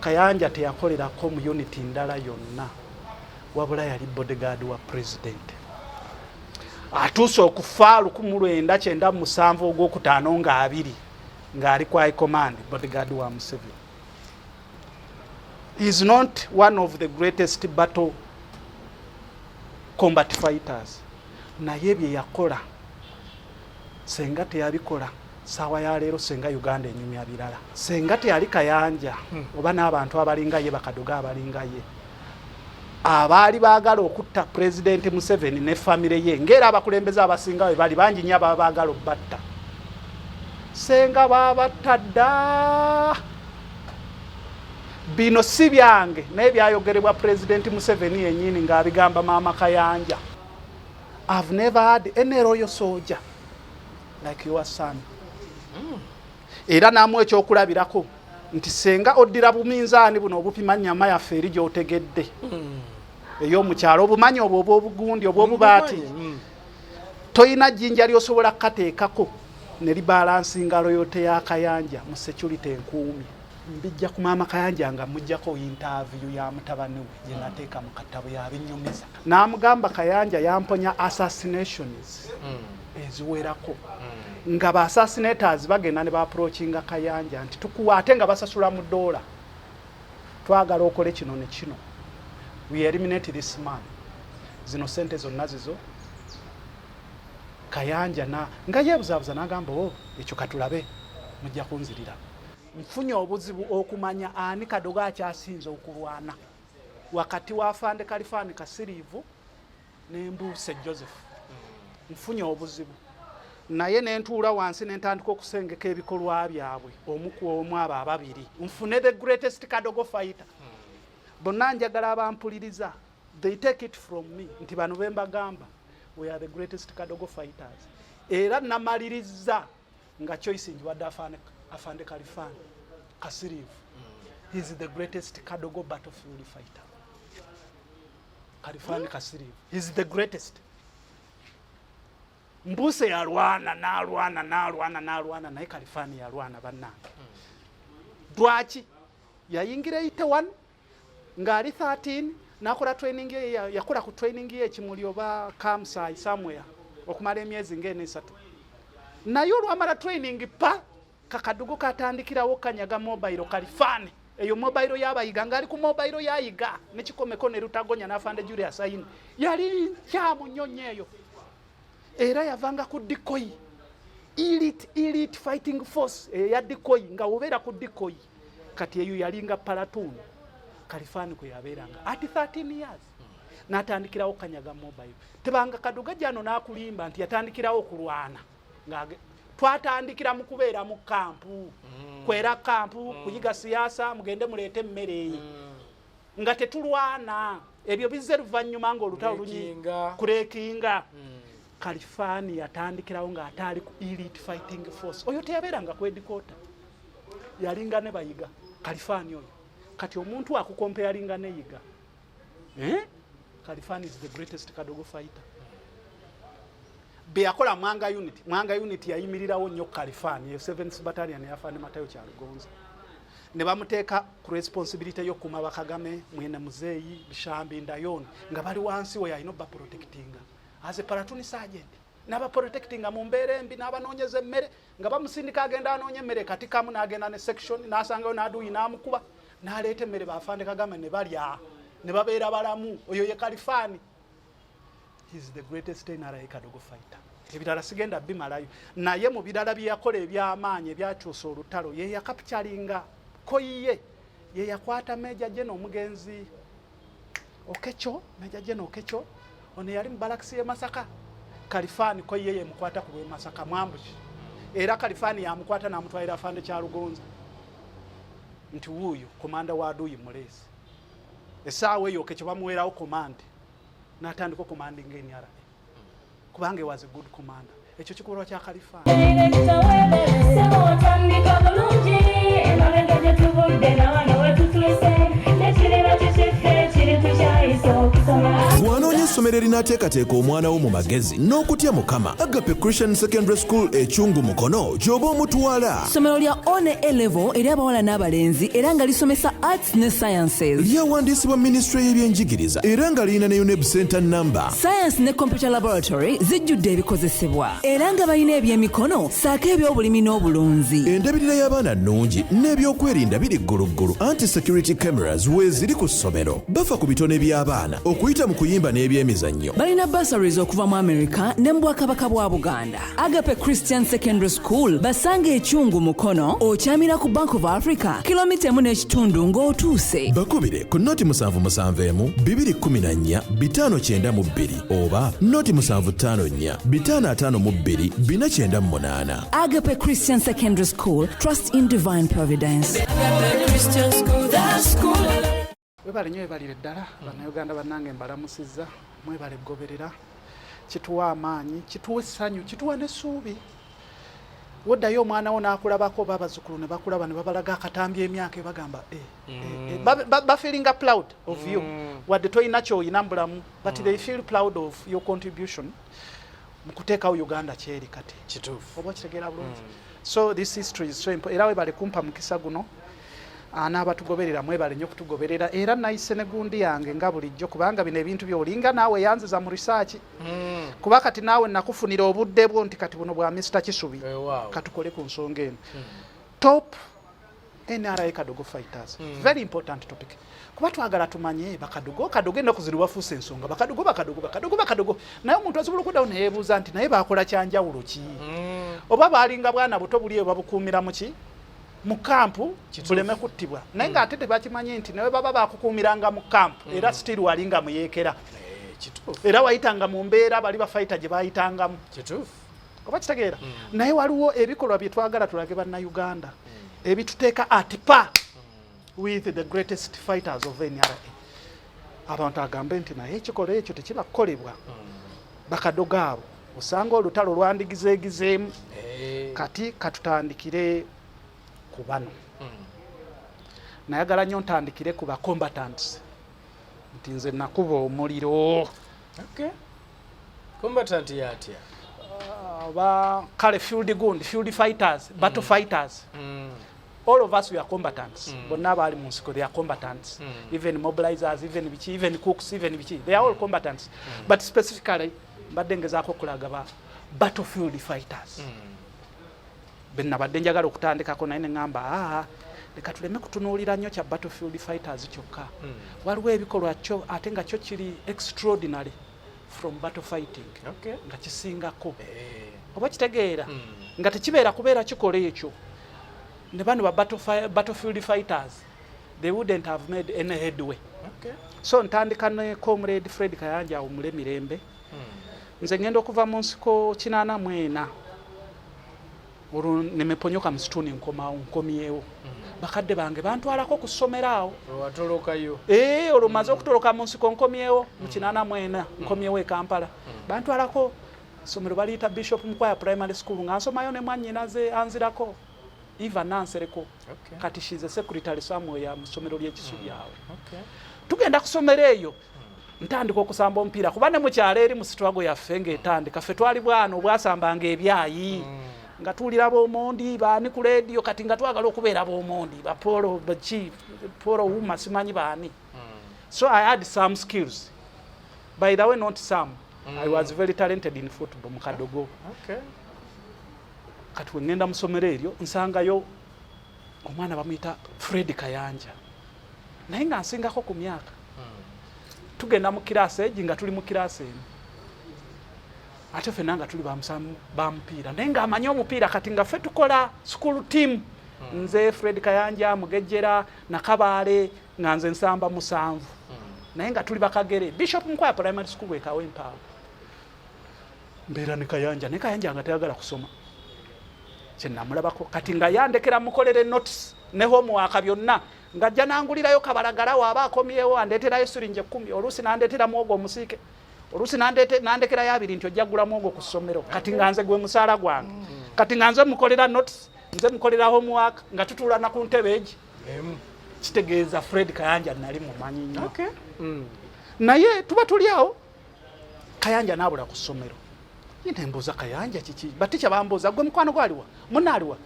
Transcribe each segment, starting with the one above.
Kayanja teyakolerako mu unity ndala yonna wabula yali bodyguard wa president. Atuuse okufa 1997 ogwokutaano nga 2 ng'ali kwa high command bodyguard wa Museveni. He is not one of the greatest battle combat fighters. Naye bye yakola senga teyabikola sawa ya leero senga Uganda enyumya birala. Senga teyali Kayanja oba n'abantu abalinga ye Bakadogo abalinga ye. Abaali baagala okutta President Museveni ne family ye ngera abakulembeza abasinga we bali bangi nnyo baagala obbatta. Senga babatadda bino si byange naye byayogerebwa President Museveni yennyini ng'abigamba Maama Kayanja. I've never had any royal soldier like your son. Era namwe ekyokulabirako nti senga oddira buminzaani buno obupima nnyama yaffe eri gy'otegedde ey'omukyalo obumanyi obwo obw'obugundi obw'obubaati toyina jjinja lyosobola kukateekako ne libalansinga loyote ya Kayanja mu security enkuumi. Mbijja ku Maama Kayanja nga mujjako interview ya mutabani we gye nateeka mu katabo yabinyumiza. N'amugamba Kayanja yamponya assassinations eziwerako. Nga ba assassinators bagenda ne ba approachinga Kayanja nti tukuwaate nga basasula mu $. Twagala okole kino ne kino. We eliminate this man. Zino sente zonna zizo. Kayanja nga yeebuzaabuza n'agamba ekyo katulabe mujja kunzirira. Nfunye obuzibu okumanya ani Kadogo akyasinze okulwana wakati wa Afande Kalifani Kasirivu ne Mbuuse Joseph. Nfunye obuzibu naye nentuula wansi nentandika okusengeka ebikolwa byabwe omu ku omu abo ababiri. Nfune the greatest Kadogo fighter. Bonna njagala abampuliriza. They take it from me nti bano bembagamba we are the greatest Kadogo fighters. Era namaliriza nga choice njiwadde Afande Kalifani Kasirivu. He is the greatest Kadogo battlefield fighter. Kalifani Kasirivu. He is the greatest. Mbuuse yalwana naye Kalifani yalwana bannange. Lwaki yayingira 81 ng'ali 13 nakola training ye yakola ku training ye Kimuli oba Kamsai somewhere okumala emyezi ng'ene 3. Naye olwamala training Kadogo katandikirawo kanyaga mobile Kalifani. Eyo mobile yabayiga ngali ku mobile yayiga nekikomeko ne Lutagonya n'Afande Julius Ayin. Yali kyamunyonye eyo. Era yavanga ku decoy. Elite fighting force ya decoy nga obera ku decoy. Kati eyo yalinga platoon. Kalifani kwe yaberanga at 13 years. Natandikirawo kanyaga mobile. Tebanga Kadogo jano nakulimba nti yatandikirawo kulwana. Twatandikira mu kubeera mu kampu kwera kampu kuyiga siasa mugende mulete mmere nga tetulwana ebyo bizze luvannyuma nga olutalo lunyinga kurekinga. Kalifani yatandikirawo nga atali ku elite fighting force oyo teyabeeranga ku headquarter yalinga ne bayiga Kalifani oyo kati omuntu akukompeyalinga ne yiga Kalifani is the greatest Kadogo fighter. Beakola Mwanga unity yayimirirawo nnyo Kalifani ye 7th battalion yafande Matayo Kyalugonza ne bamuteeka ku responsibility y'okuma Bakagame mwene Muzeeyi Bishambi Ndayoni nga bali wansi we yalina ba protecting as a platoon sergeant n'aba protecting mu mbeera embi n'abanoonyeza emmere nga bamusindika agenda anoonye emmere kati kamu n'agenda ne section n'asangayo n'aduyi n'amukuba n'aleeta emmere bafande Kagame ne balya ne babeera balamu. Oyo ye Kalifani. He is the greatest NRA Kadogo fighter. Ebirala sigenda bimalayo naye mu birala byakola ebyamaanyi ebyakyusa olutalo ye yakapchalinga koyiye ye yakwata Major General omugenzi Okecho Major General Okecho ono yali mubalaksi ye Masaka. Kalifani koyiye ye mukwata ku Masaka mwambuki era Kalifani yamukwata namutwalira Afande Kyalugonza nti wuuyo komanda wa aduyi mulesi esaawe eyo Okecho bamuweerawo command n'atandika commanding NRA kubanga was a good commander. Ekyo kikolwa kya Kalifani. Wanoonye essomero erinaateekateeka omwana wo mu magezi n'okutya Mukama. Agape Christian Secondary School Ekyungu Mukono gy'oba omutwala. Ssomero lya NRA eri abawala n'abalenzi era nga lisomesa arts ne sciences. Lyawandiisibwa Ministry y'ebyenjigiriza era nga lirina ne UNEB Center number. Science ne computer laboratory zijjudde ebikozesebwa era nga balina ebyemikono saako ebyobulimi n'obulunzi. Endabirira y'abaana nnungi n'ebyokwerinda biri gguluggulu. Anti-security cameras weeziri ku ssomero. Bafa ku bitone by'abaana okuyita mu kuyimba n'ebyemizannyo. Balina bursaries okuva mu America ne mu Bwakabaka bwa Buganda. Agape Christian Secondary School basanga Ekyungu Mukono okyamira ku Bank of Africa kilomita 1.5 ng'otuuse. Bakubire ku noti 771 214 592 oba noti 754 552 498. Agape Christian Secondary School, trust in divine providence. Agape Christian School, that school. Webale nnyo ebalire ddala bannayuganda bannange mbalamusizza mwebale goberera kituwa amaanyi kituwa essanyu kituwa n'essuubi. Woddayo omwana wo n'akulabako babazzukulu ne bakulaba ne babalaga akatambye emyaka ebagamba feelinga proud of you wadde toyina kyoyina mu bulamu but they feel proud of your contribution mu kuteekawo Uganda kyeri kati kituufu oba kitegeera bulungi. So this history is so important. Era webale kumpa mukisa guno n'abatugoberera mwebale nnyo kutugoberera era nayise ne gundi yange nga bulijjo kubanga bino ebintu byolinga naawe yanziza mu research kuba kati naawe nakufunira obudde bwo nti kati buno bwa Mr. Kisubi katukole ku nsonga eno. Top NRA Kadogo fighters, very important topic. Kuba twagala tumanye Bakadogo ennaku ziri wafuuse ensonga Bakadogo naye omuntu asobola okuddawo neyeebuuza nti naye baakola kyanjawulo ki oba baalinga bwana buto buli eyo babukuumira mu ki mu kampu buleme kuttibwa naye ng'ate tebakimanye nti nawe baba bakukuumiranga mu kampu era still walinga muyeekera era wayitanga mu mbeera bali bafayita gye bayitangamu oba kitegeera naye waliwo ebikolwa bye twagala tulage bannayuganda ebituteeka at par with the greatest fighters of NRA. Abantu agambe nti naye ekikola ekyo tekibakolebwa Bakadogo abo osanga olutalo lwandigizeegizeemu kati katutandikire ku bano nayagala nnyo ntandikire ku Combatants nti nze nakuba omuliro. Combatant yatya kale field fighters battle fighters all of us we are combatants bonna bali mu nsiko they are combatants even mobilizers even cooks even bichi they are all combatants but specifically mbadde ngezaako okulaga ba battlefield fighters benna badde njagala okutandikako naye ne ngamba leka tuleme kutunuulira nnyo kya battlefield fighters kyokka waliwo ebikolwa kyo ate nga kyo kiri extraordinary from battle fighting nga kisingako oba kitegeera nga tekibeera kubeera kikola ekyo ne bano ba battlefield fighters they wouldn't have made any headway. So ntandika ne Comrade Fred Kayanja omule mirembe nze ngenda okuva mu nsiko 84 olwo nemeponyoka msituni nkomyewo bakadde bange bantwalako ku ssomero awo watolokayo olwo maze okutoloka mu nsiko nkomyewo mu 84 nkomyewo e Kampala bantwalako ssomero baliyita Bishop Mkwaya Primary School nga nsomayo ne mwannyinaze anzirako Even Nsereko kati she's a secretary somewhere ya musomero ly'ekisubi awo tugenda kusomero eyo ntandika okusamba omupiira kuba ne mukyalo eri mu struggle yaffe ng'etandika ffe twali bwana obwasambanga ebyayi nga tuulira b'omondi baani ku radio kati nga twagala okubeera b'omondi bapolo polo wuma simanyi baani so I had some skills by the way not some I was very talented in football MKadogo kati ngenda musomero eryo nsangayo omwana bamuyita Fred Kayanja naye nga nsingako ku myaka tugenda mu kirasi egi nga tuli mu kirasi eno ate ffe nanga tuli bamupiira naye nga amanyi omupiira kati nga ffe tukola school team nze Fred Kayanja Mugejjera Nakabaale nga nze nsamba 7 naye nga tuli bakagere Bishop Mkwaya Primary School wekawe mpaawo mbeera ne Kayanja nga tayagala kusoma kyenamulabako kati nga yandekera mukolere notice ne homework byonna ngajja nangulirayo kabalagala waaba akomyewo andeeterayo sirinje 10 oluusi nandetera muogo omusiike oluusi nandekera yabiri nti ojja gula muogo ku ssomero kati nga nze gwe musaala gwange kati nga nze mukolera notice nze mukolera homework nga tutuulana ku ntebe egi kitegeeza Fred Kayanja nali mumanyi nnyo naye tuba tuli awo Kayanja nabula ku ssomero. Yine mbuza Kayanja kiki baticha bambuza gwe mukwano gwaliwa munaliwa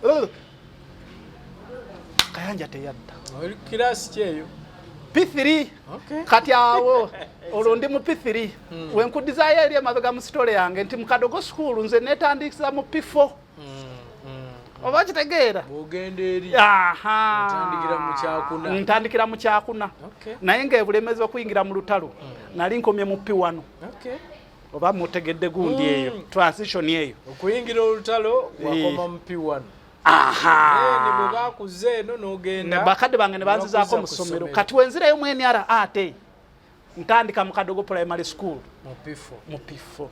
Kayanja teyadda class kyeyo P3 kati awo olundi mu P3 wenkudizayo eri emabega mu sitole yange nti MKadogo school nze netandikisa mu P4 oba kitegeera bugenda eri ntandikira mu kyakuna naye ng'ebulemezi okuyingira mu Lutalo nali nkomye mu P1 oba mutegedde gundi eyo transition eyo okuyingira Lutalo wakoma mu P1 ni mubakuze eno n'ogenda ne bakadde bange ne banzizaako mu ssomero kati wenzirayo mu NRA ate ntandika MKadogo primary school mu P4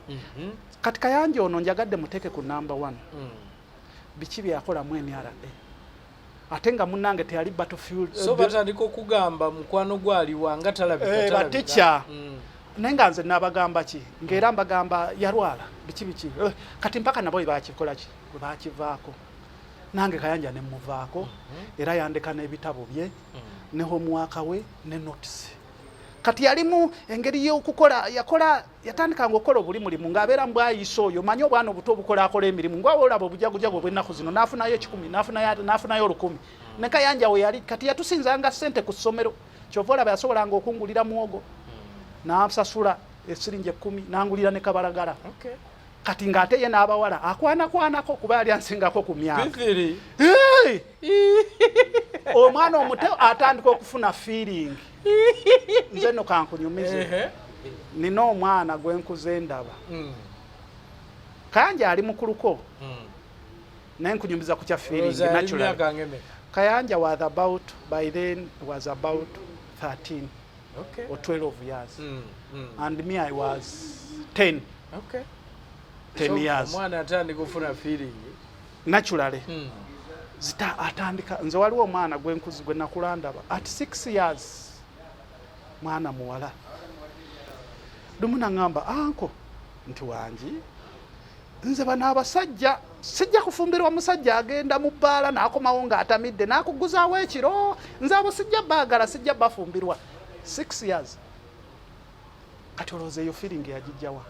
kati Kayanja ono njagadde muteeke ku number 1 biki byakola mu NRA ate nga munnange teyali battlefield so batandika okugamba mukwano gwaliwa nga talabika baticha nenga nze nabagamba ki ngera mbagamba yalwala biki kati mpaka nabo bakikola ki bakivaako nange Kayanja ne muvaako era yandeka n'ebitabo bye ne homework we ne notice kati yalimu engeri y'okukola yatandika ngokola obuli mulimu ng'abeera mbwayiso oyo manyi obwana obuto obukola akola emirimu ng'olaba obujagujagu bw'ennaku zino n'afunayo 10 n'afunayo 10 ne Kayanja we yali kati yatusinzanga ssente ku ssomero kyova olaba yasobolanga okungulira muwogo n'asasula esirinje 10 n'angulira ne kabalagala kati ng'ate ye n'abawala akwanakwanako kuba yali ansingako ku myaka omwana omuto atandika okufuna feeling nze no kankunyumize nina omwana gwenkuze ndaba Kayanja ali mukuluko naye nkunyumiza ku kya feeling naturally Kayanja was about by then was about 13 or 12 years and me I was 10 10 years mwana atandika kufuna feeling naturally zita atandika nze waliwo omwana gwenkuzi gwe nakulandaba at 6 years mwana muwala dumuna ngamba anko nti wanji nze bana abasajja sijja kufumbirwa musajja agenda mu bbaala n'akomawo ng'atamidde n'akuguzaawo ekiro nze abo sijja baagala sijja bafumbirwa 6 years kati olowooza eyo feeling yagijjawa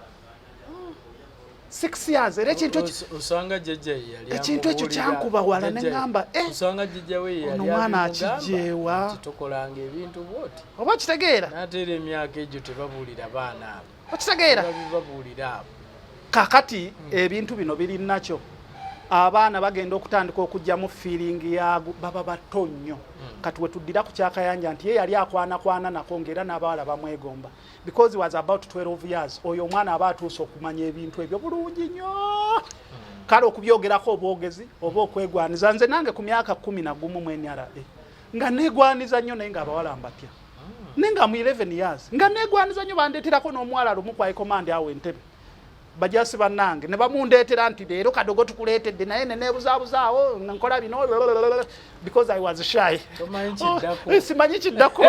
6 years era ekintu ekyo kyankuba wala ne ngamba ono mwana akijjeewa tukolanga ebintu bwoti oba kitegeera n'ateera emyaka egyo tebabuulira baana abo okitegeera babuulira abo kakati ebintu bino biri nakyo abaana bagenda okutandika okujjamu feeling yago baba bato nnyo kati wetuddira ku kyakayanja nti ye yali akwana nako ngera n'abawala bamwegomba because he was about 12 years oyo omwana aba atuuse okumanya ebintu ebyo bulungi nnyo kale okubyogerako obwogezi oba okwegwaniza nze nange ku myaka 11 mu NRA nga negwaniza nnyo naye ng'abawala mbatya nenga mu 11 years nga negwaniza nnyo bandeeterako n'omuwala lumu kwa command awo Entebbe bajasi bannange ne bamundeetera nti leero Kadogo tukuleetedde naye neneebuzabuzaawo nkola bino because I was shy simanyi kiddako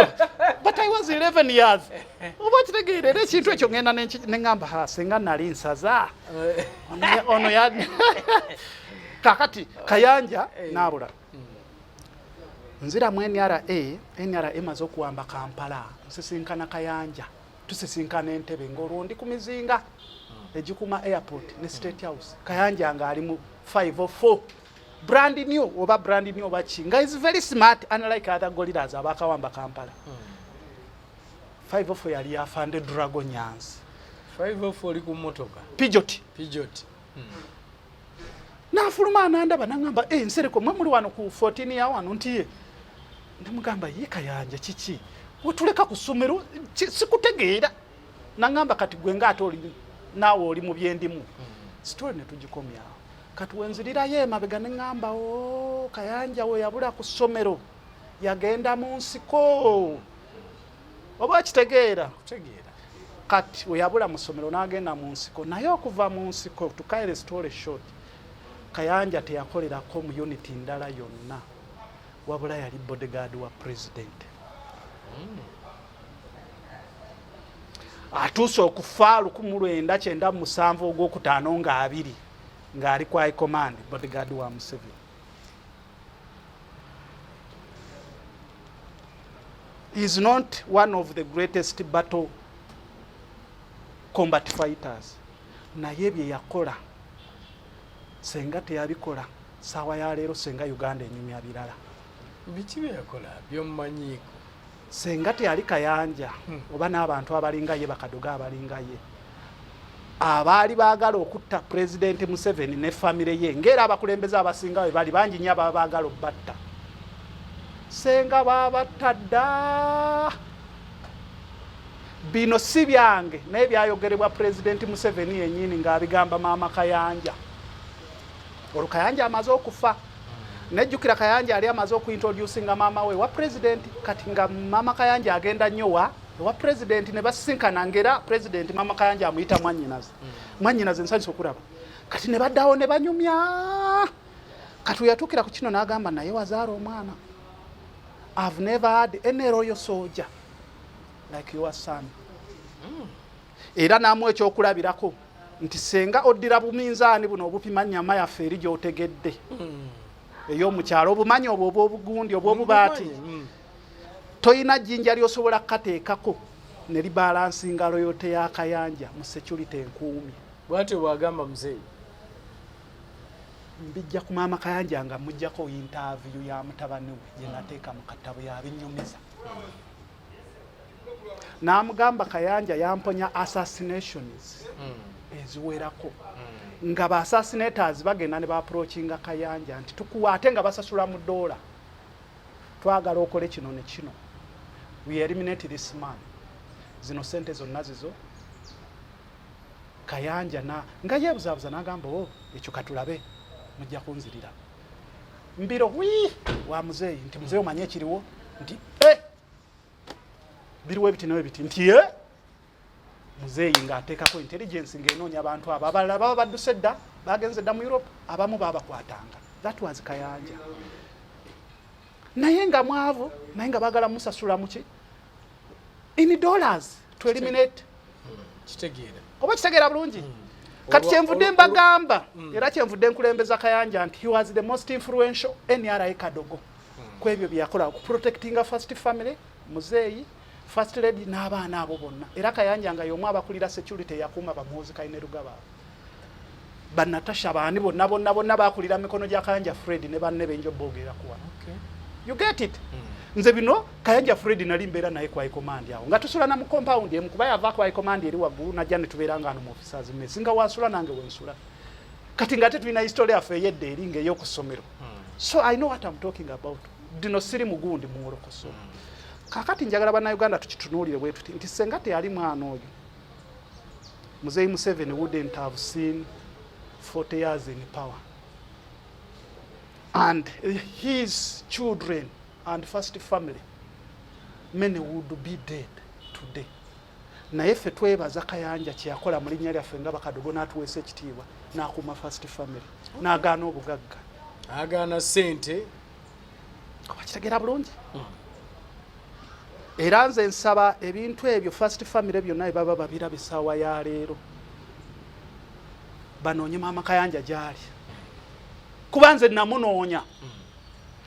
but I was 11 years oba kitegeera era ekintu ekyo ngenda neŋŋamba senga nali nsaza ono kakati Kayanja n'abula nzira mu NRA emaze okuwamba Kampala nsisinkana Kayanja tusisinkana Entebbe ng'olwondi ku mizinga ejikuma airport ne State House Kayanja nga ali mu 504 brand new oba chinga is very smart unlike other gorillas abakawamba Kampala 504 yali afande Dragon Nyanzi 504 liku motoka Pijot na fuluma anandaba nangamba Nsereko mwe muri wano ku 14 ya wano ntiye ndimugamba ye Kayanja kiki otuleka ku ssomero sikutegeera nangamba kati gwe ngato oli nawo oli mu byendimu story ne tugikomya kati wenzirira ye mabega neŋŋamba Kayanja we yabula ku ssomero yagenda mu nsiko oba kitegeera kati we yabula mu ssomero n'agenda mu nsiko naye okuva mu nsiko tukaire story short Kayanja teyakolerako mu unity ndala yonna wabula yali bodyguard wa president atuuse okufa 1997 ogwokutaano nga 2 ng'ali kwa high command bodyguard wa Museveni. He is not one of the greatest battle combat fighters naye bye yakola senga teyabikola sawa ya leero senga Uganda enyumya birala biki bye yakola byommanyiiko senga teyali Kayanja oba n'abantu abalinga ye Bakadogo abalinga ye abaali baagala okutta President Museveni ne family ye ngera abakulembeze abasinga bali bangi nnyo baagala obbatta senga babatadda bino si byange naye byayogerebwa President Museveni yennyini ng'abigamba maama Kayanja olwo Kayanja amaze okufa nejjukira Kayanja ali amaze okuintroducinga maama we wa President kati nga maama Kayanja agenda nnyo wa President ne basinkana ngera President maama Kayanja amuyita mwannyinaze nsanyusa okulaba kati ne baddawo ne banyumya kati yatukira ku kino n'agamba naye wazaala omwana I've never had any royal soldier like your son. Era namwe ekyokulabirako nti senga oddira buminzaani buno obupima nnyama yaffe eri gy'otegedde ey'omukyalo obumanyi obwo obw'obugundi obw'obubaati toyina jjinja ly'osobola kukateekako ne libalansinga loyote ya Kayanja mu security enkuumi bw'atyo bw'agamba muzeeyi mbijja ku maama Kayanja nga mujjako interview ya mutabani we gye nateeka mu katabo yabinyumiza n'amugamba Kayanja yamponya assassinations eziwerako nga ba assassinators bagenda ne ba approachinga Kayanja nti tukuwaate nga basasula mu $, twagala okole kino ne kino we eliminate this man zino sente zonna zizo Kayanja nga yeebuzaabuza n'agamba ekyo katulabe mujja kunzirira mbiro wa muzeeyi nti muzeeyi omanye ekiriwo nti biriwo ebitino ebiti nti muzeeyi ng'ateekako intelligence ng'enoonya abantu abo abalala baba badduse dda bagenze dda mu Europe abamu babakwatanga that was Kayanja naye nga mwavu naye nga baagala musasula muki in dollars to eliminate kitegeera oba kitegeera bulungi kati kyenvudde mbagamba era kyenvudde nkulembeza Kayanja nti he was the most influential NRA Kadogo ku ebyo byakola protecting first family muzeeyi first lady n'abaana abo bonna era Kayanja nga y'omu abakulira security yakuuma bamuhozi Kaine Rugaba Banatasha baani bonna bakulira mikono gya Kayanja Fred ne banne benjo boogera kuwa you get it nze bino Kayanja Fred nali mbeera naye kwa command yawo nga tusula na mu compound emu kuba yava kwa command eri waggulu najja ne tubeera nga mu officers mesi nga wasula nange wensula kati nga tetulina history affe yedde eri ng'ey'okusomero so I know what I'm talking about dino siri mugundi mu WOLOKOSO kakati njagala bannayuganda tukitunuulire bwe tuti nti senga teyali mwana oyo muzeeyi Museveni wouldn't have seen 40 years in power and his children and first family many would be dead today naye ffe twebaza Kayanja kyeyakola mu linnya lyaffe nga Bakadogo n'atuweesa ekitiibwa n'akuuma first family n'agaana obugagga agaana ssente oba kitegeera bulungi era nze nsaba ebintu ebyo first family byonna bye baba babiraba essaawa ya leero banoonye maama Kayanja gy'ali kuba nze namunoonya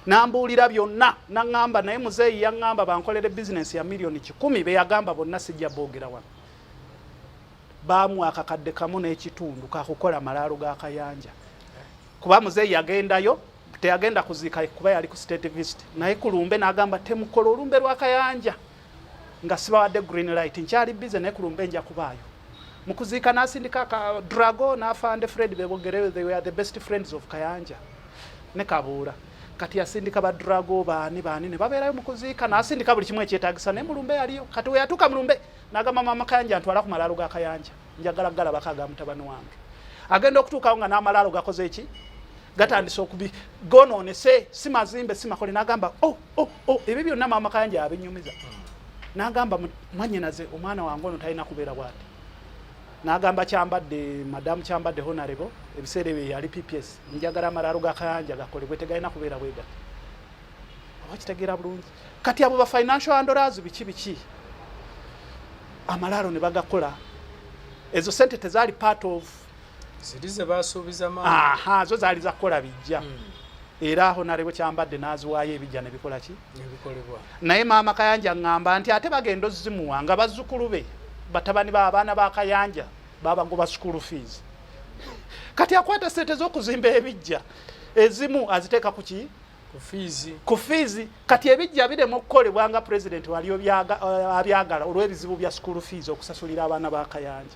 nambuulira byonna naŋŋamba naye muzeeyi yaŋŋamba bankolere bizinesi ya miliyoni 10 be yagamba bonna sijja boogera wano baamuwa akakadde kamu n'ekitundu kakukola malaalo ga Kayanja kuba muzeeyi yagendayo teyagenda kuziika kuba yali ku state visit naye ku lumbe n'agamba temukola olumbe lwa Kayanja nga sibawadde green light nkyali bize naye ku lumbe nja kubaayo mu kuziika n'asindika ka Drago n'afande Fred bebogereyo they were the best friends of Kayanja ne Kabuula kati yasindika ba Drago baani ne babeerayo mu kuziika n'asindika buli kimu ekyetaagisa naye mulumbe yaliyo kati we yatuuka mulumbe n'agamba maama Kayanja ntwala ku malaalo ga Kayanja njagala galabako aga mutabani wange agenda okutuukawo nga n'amalaalo gakoze eki gatandise okubi gonoonese si mazimbe si makole n'agamba ebyo byonna maama Kayanja abinyumiza n'agamba mwannyinaze omwana wange ono talina kubeera bw'ati n'agamba kyambadde madamu kyambadde honorable ebiseera ebyo yali PPS njagala amalaalo ga Kayanja gakolebwe tegalina kubeera bwe gati oba kitegeera bulungi kati abo ba financial handlers biki amalaalo ne bagakola ezo sente tezaali part of zirize basuubiza maama zo zaali zakola bijja era honorable kyambadde n'aziwaayo ebijja ne bikola ki ebikolebwa naye maama Kayanja ngamba nti ate bagenda ozimuwa nga bazzukulu be batabani ba abaana ba Kayanja babagoba school fees kati akwata sente z'okuzimba ebijja ezimu aziteeka kuki ku fees kati ebijja biremu okukolebwa nga president wali abyagala olw'ebizibu bya school fees okusasulira abaana ba Kayanja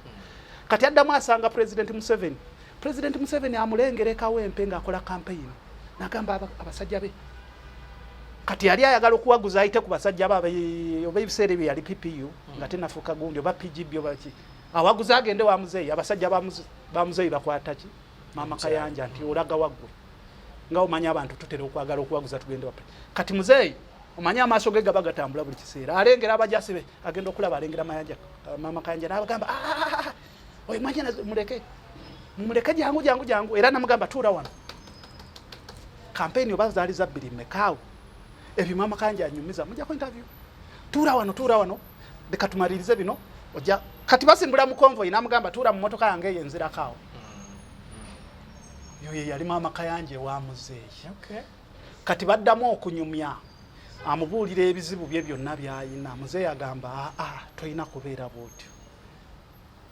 kati addamu asanga President Museveni amulengereka wempe ng'akola campaign n'agamba abasajja be kati yali ayagala okuwaguza ayite ku basajja oba ebiseera ebyo yali PPU nga tenafuuka gundi oba PGB oba ki awaguza agende wa muzeeyi abasajja ba muzeeyi bakwata ki Maama Kayanja nti olaga waggwe nga omanya abantu tutera okwagala okuwaguza tugende wa kati muzeeyi omanya amaaso ge gaba gatambula buli kiseera alengera abajasi be agenda okulaba alengera Maama Kayanja n'abagamba oyo mwanya muleke jangu era namugamba tuula wano campaign oba zaali za 2 mekaawo ebyo Maama Kayanja anyumiza mujja ku interview tuula wano leka tumalirize bino ojja kati basimbula mu convoy namugamba tuula mu motoka yange yenzira kaawo yoye yali Maama Kayanja wa muzeeyi kati baddamu okunyumya amubuulira ebizibu bye byonna byayina muzeeyi agamba toyina kubeera bwotyo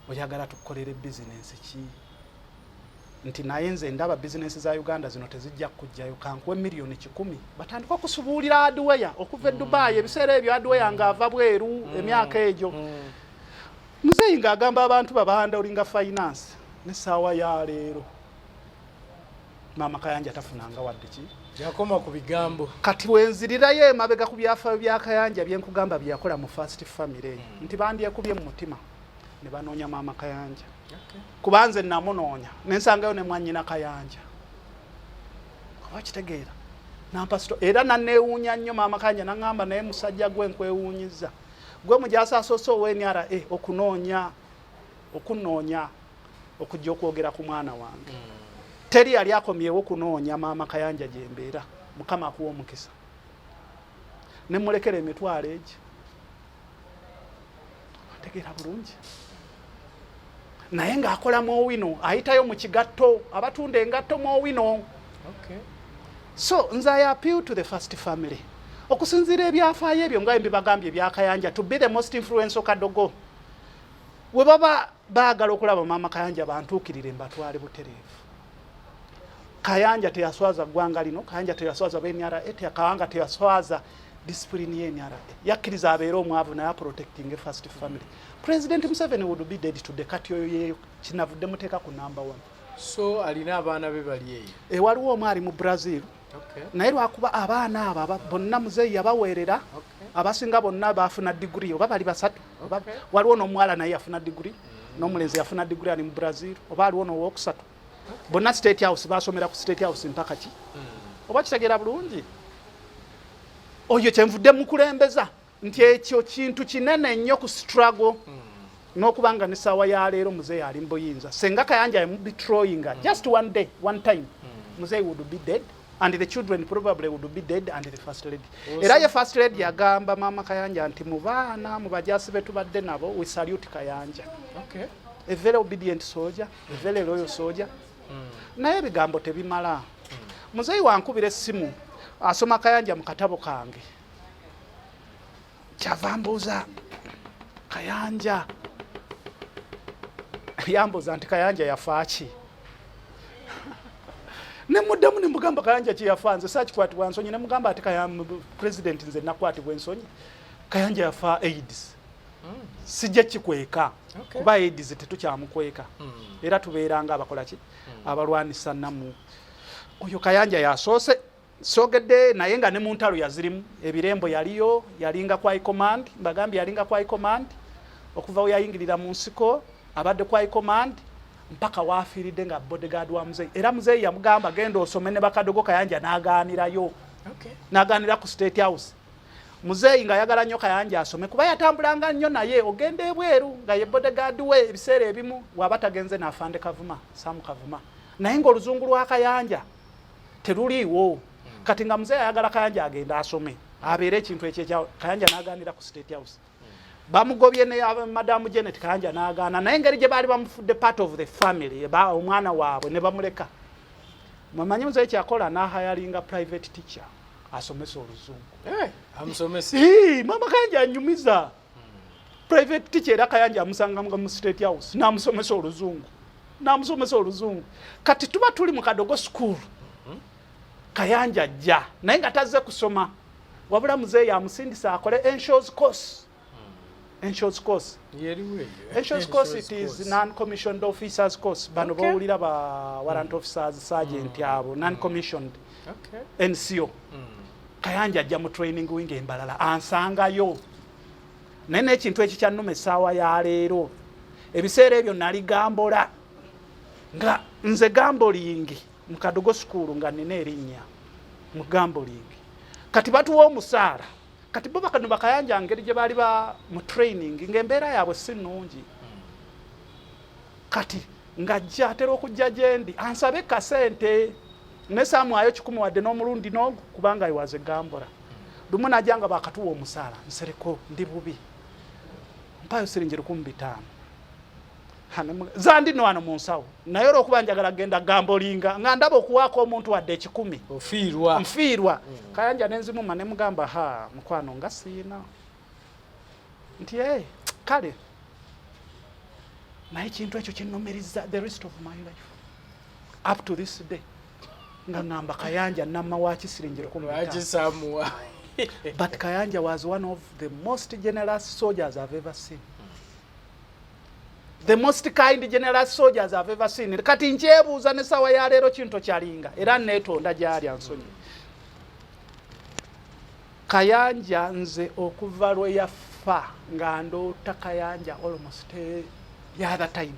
oyagala tukolere business ki nti naye nze ndaba business za Uganda zino tezijja kujjayo kankuwe milioni 10 batandika okusubuulira hardware okuva Dubai ebiseera ebyo hardware ng'ava bweru emyaka egyo muzeeyi ng'agamba abantu babanda olinga finance n'essaawa ya leero Maama Kayanja tafunanga wadde ki yakoma ku bigambo kati wenzirirayo emabega ku byafaayo bya Kayanja byenkugamba byakola mu first family nti bandyekubye mu mutima ne banoonya Maama Kayanja kubanze namunoonya nensangayo ne mwanyina Kayanja wakitegeera nampasto era nanneewuunya nnyo Maama Kayanja naŋŋamba naye musajja gwe nkwewuunyiza gwe mujasa asoose owa NRA okunoonya okujja okwogera ku mwana wange teri yali akomyewo kunoonya Maama Kayanja gye mbeera Mukama akuwa omukisa ne mulekera emitwalo egi ategeera bulungi naye ng'akola mu owino ayitayo mu kigatto abatunda engatto mu owino so nze I appeal to the first family okusinziira ebyafaayo ebyo nga mbibagambye ebya Kayanja to be the most influential Kadogo we baba baagala okulaba Maama Kayanja bantuukirire mbatwale butereevu Kayanja teyaswaza ggwanga lino Kayanja teyaswaza NRA Kayanja teyaswaza discipline ye NRA yakkiriza abeera omwavu naye protecting the first family. President Museveni would be dead today kati oyo ye kinavudde muteeka ku number 1 so alina abaana be bali eyo waliwo omwali mu Brazil naye lwakuba abaana abo bonna muzeeyi yabaweerera abasinga bonna baafuna degree oba bali basatu waliwo n'omuwala naye yafuna degree n'omulenzi yafuna degree ali mu Brazil oba aliwo n'owokusatu bonna State House basomera ku State House mpaka ki oba kitegeera bulungi oyo kyenvudde mukulembeza nti ekyo kintu kinene nnyo ku struggle n'okubanga n'essaawa ya leero muzeeyi ali mu buyinza senga Kayanja yamubitroyinga just one day one time muzeeyi would be dead and the children probably would be dead and the first lady era ye first lady yagamba Maama Kayanja nti mu baana mu bajasi be tubadde nabo we salute Kayanja a very obedient soldier a very loyal soldier naye ebigambo tebimala muzeeyi wankubira essimu asoma Kayanja mu katabo kange kyava mbuuza Kayanja yambuuza nti Kayanja yafaaki ne muddemu ne mugamba Kayanja kyeyafa nze saakikwatibwa nsonyi ne mugamba ati president nze nakwatibwa ensonyi Kayanja yafa AIDS sijja kikweka kuba AIDS tetukyamukweka era tubeeranga abakola ki abalwanisa namu oyo Kayanja yasoose sogedde naye nga ne mu ntalo yazirimu ebirembo yaliyo yalinga kwa command mbagambye yalinga kwa command okuva we yayingirira mu nsiko abadde kwa command mpaka waafiiridde nga bodyguard wa muzeeyi era muzeeyi yamugamba genda osome ne Bakadogo Kayanja n'agaanirayo n'agaanira ku State House muzeeyi nga yagala nnyo Kayanja asome kuba yatambulanga nnyo naye ogenda ebweru nga ye bodyguard we ebiseera ebimu waba tagenze n'afande Kavuma Samu Kavuma naye ng'oluzungu lwa Kayanja teruliiwo kati nga muzeeyi ayagala Kayanja agenda asome abeere ekintu ekyo Kayanja n'agaanira ku State House bamugobye ne Madam Janet Kayanja n'agaana naye engeri gye baali bamufudde part of the family omwana waabwe ne bamuleka mumanyi muzeeyi kyakola n'ahayalinga private teacher asomesa oluzungu amusomesa Maama Kayanja anyumiza private teacher era Kayanja amusanga mu State House namusomesa oluzungu kati tuba tuli mu Kadogo school Kayanja ajja naye nga tazze kusoma wabula muzeeyi amusindisa akole Ensures course Ensures course it is non-commissioned officers course bano bawulira ba warrant officers sergeant abo non-commissioned NCO Kayanja ajja mu training wing embalala ansangayo nene ekintu ekikyanuma essaawa ya leero ebiseera ebyo nali gambola nga nze gambolingi mu Kadogo school nga nina erinnya mu gambolingi kati batuwa omusaala kati bo bakano Bakayanja ngeri gye bali ba mu training ng'embeera yaabwe si nnungi kati ng'ajja atera okujja gyendi ansabe kasente ne samwayo 10 wadde n'omulundi n'ogu kubanga ayiwaze gambola lumu najja nga bakatuwa omusaala Nsereko ndi bubi mpayo siringi 15 zandi no wano mu nsawo naye olw'okuba njagala genda gambolinga nga ndaba okuwaako omuntu wadde 10 nfiirwa Kayanja nenzimuma ne mugamba mukwano nga siina nti kale naye ekintu ekyo kinnomeriza the rest of my life up to this day nga ngamba Kayanja namma wa kisiringi 15 but Kayanja was one of the most generous soldiers I've ever seen. The most kind generous soldiers I've ever seen. Kati nchebuuza ne sawa ya leero kinto kyalinga era neetonda gyali ansonyi. Kayanja nze okuva lwe yafa nga ndoota Kayanja almost the other time.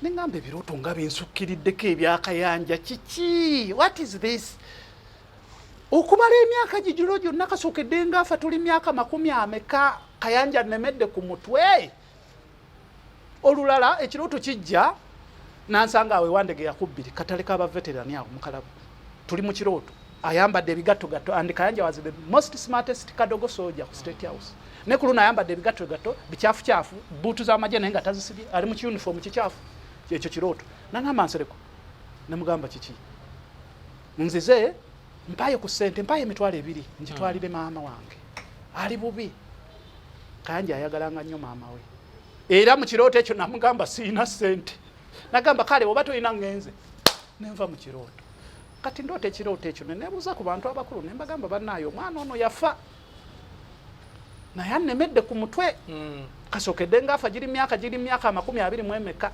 Ningambe birooto nga binsukiriddeko ebya Kayanja kiki? What is this? Okumala emyaka gijulo gyonna kasookedde ngaafa tuli myaka 10 Kayanja nemedde ku mutwe. Olulala ekirooto kijja nansanga awe wandege yakubbiri katale ka veterani awo mukalabu tuli mu kirooto ayambadde ebigatto and Kayanja was the most smartest Kadogo soldier ku State House ne kuluna ayambadde ebigatto bichafu buutu za maje naye nga tazisibye ali mu uniform kichafu ekyo kirooto nangamba Nsereko ne mugamba kiki nzize mpaye ku sente mpaye emitwalo 2 njitwalire maama wange ali bubi Kayanja ayagalanga nnyo maama we era mu kirooto ekyo namugamba siina sente nagamba kale oba toyina ngenze nenva mu kirooto kati ndoota ekirooto ekyo nenebuuza ku bantu abakulu ne mbagamba bannaayo omwana ono yafa naye annemedde ku mutwe kasookedde ngaafa giri myaka 20 mu emeka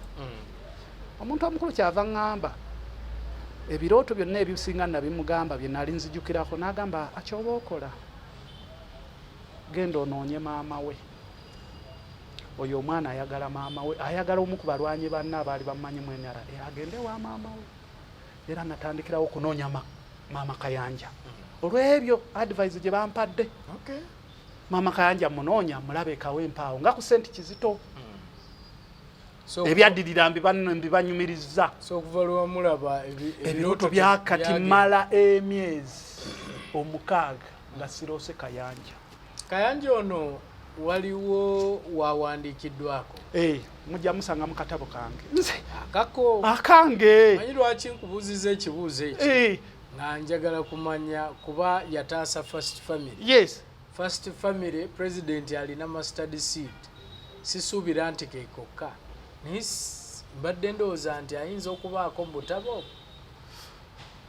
omuntu omukulu kyava ngamba ebirooto byonna ebisinga nabimugamba bye nali nzijukirako n'agamba akyoba okola genda onoonye maama we oyo omwana ayagala maama we ayagala omu ku balwanyi banna abaali bamanyi mu NRA agende wa maama we era natandikirawo okunoonya maama Kayanja olw'ebyo advice gye bampadde maama Kayanja munoonya mulabe kawempaawo nga ku senti kizito ebyaddirira mbibanyumiriza okuva lwamulaba ebirooto byakati mala emyezi 6 nga siroose Kayanja ono waliwo wawandikiddwako mujja musanga mu katabo kange nze akange manyi lwaki nkubuuziza ekibuuzo ekyo nga njagala kumanya kuba yataasa first family first family president alina mustard seed sisuubira nti keekokka naye mbadde ndowooza nti ayinza okubaako mu butabo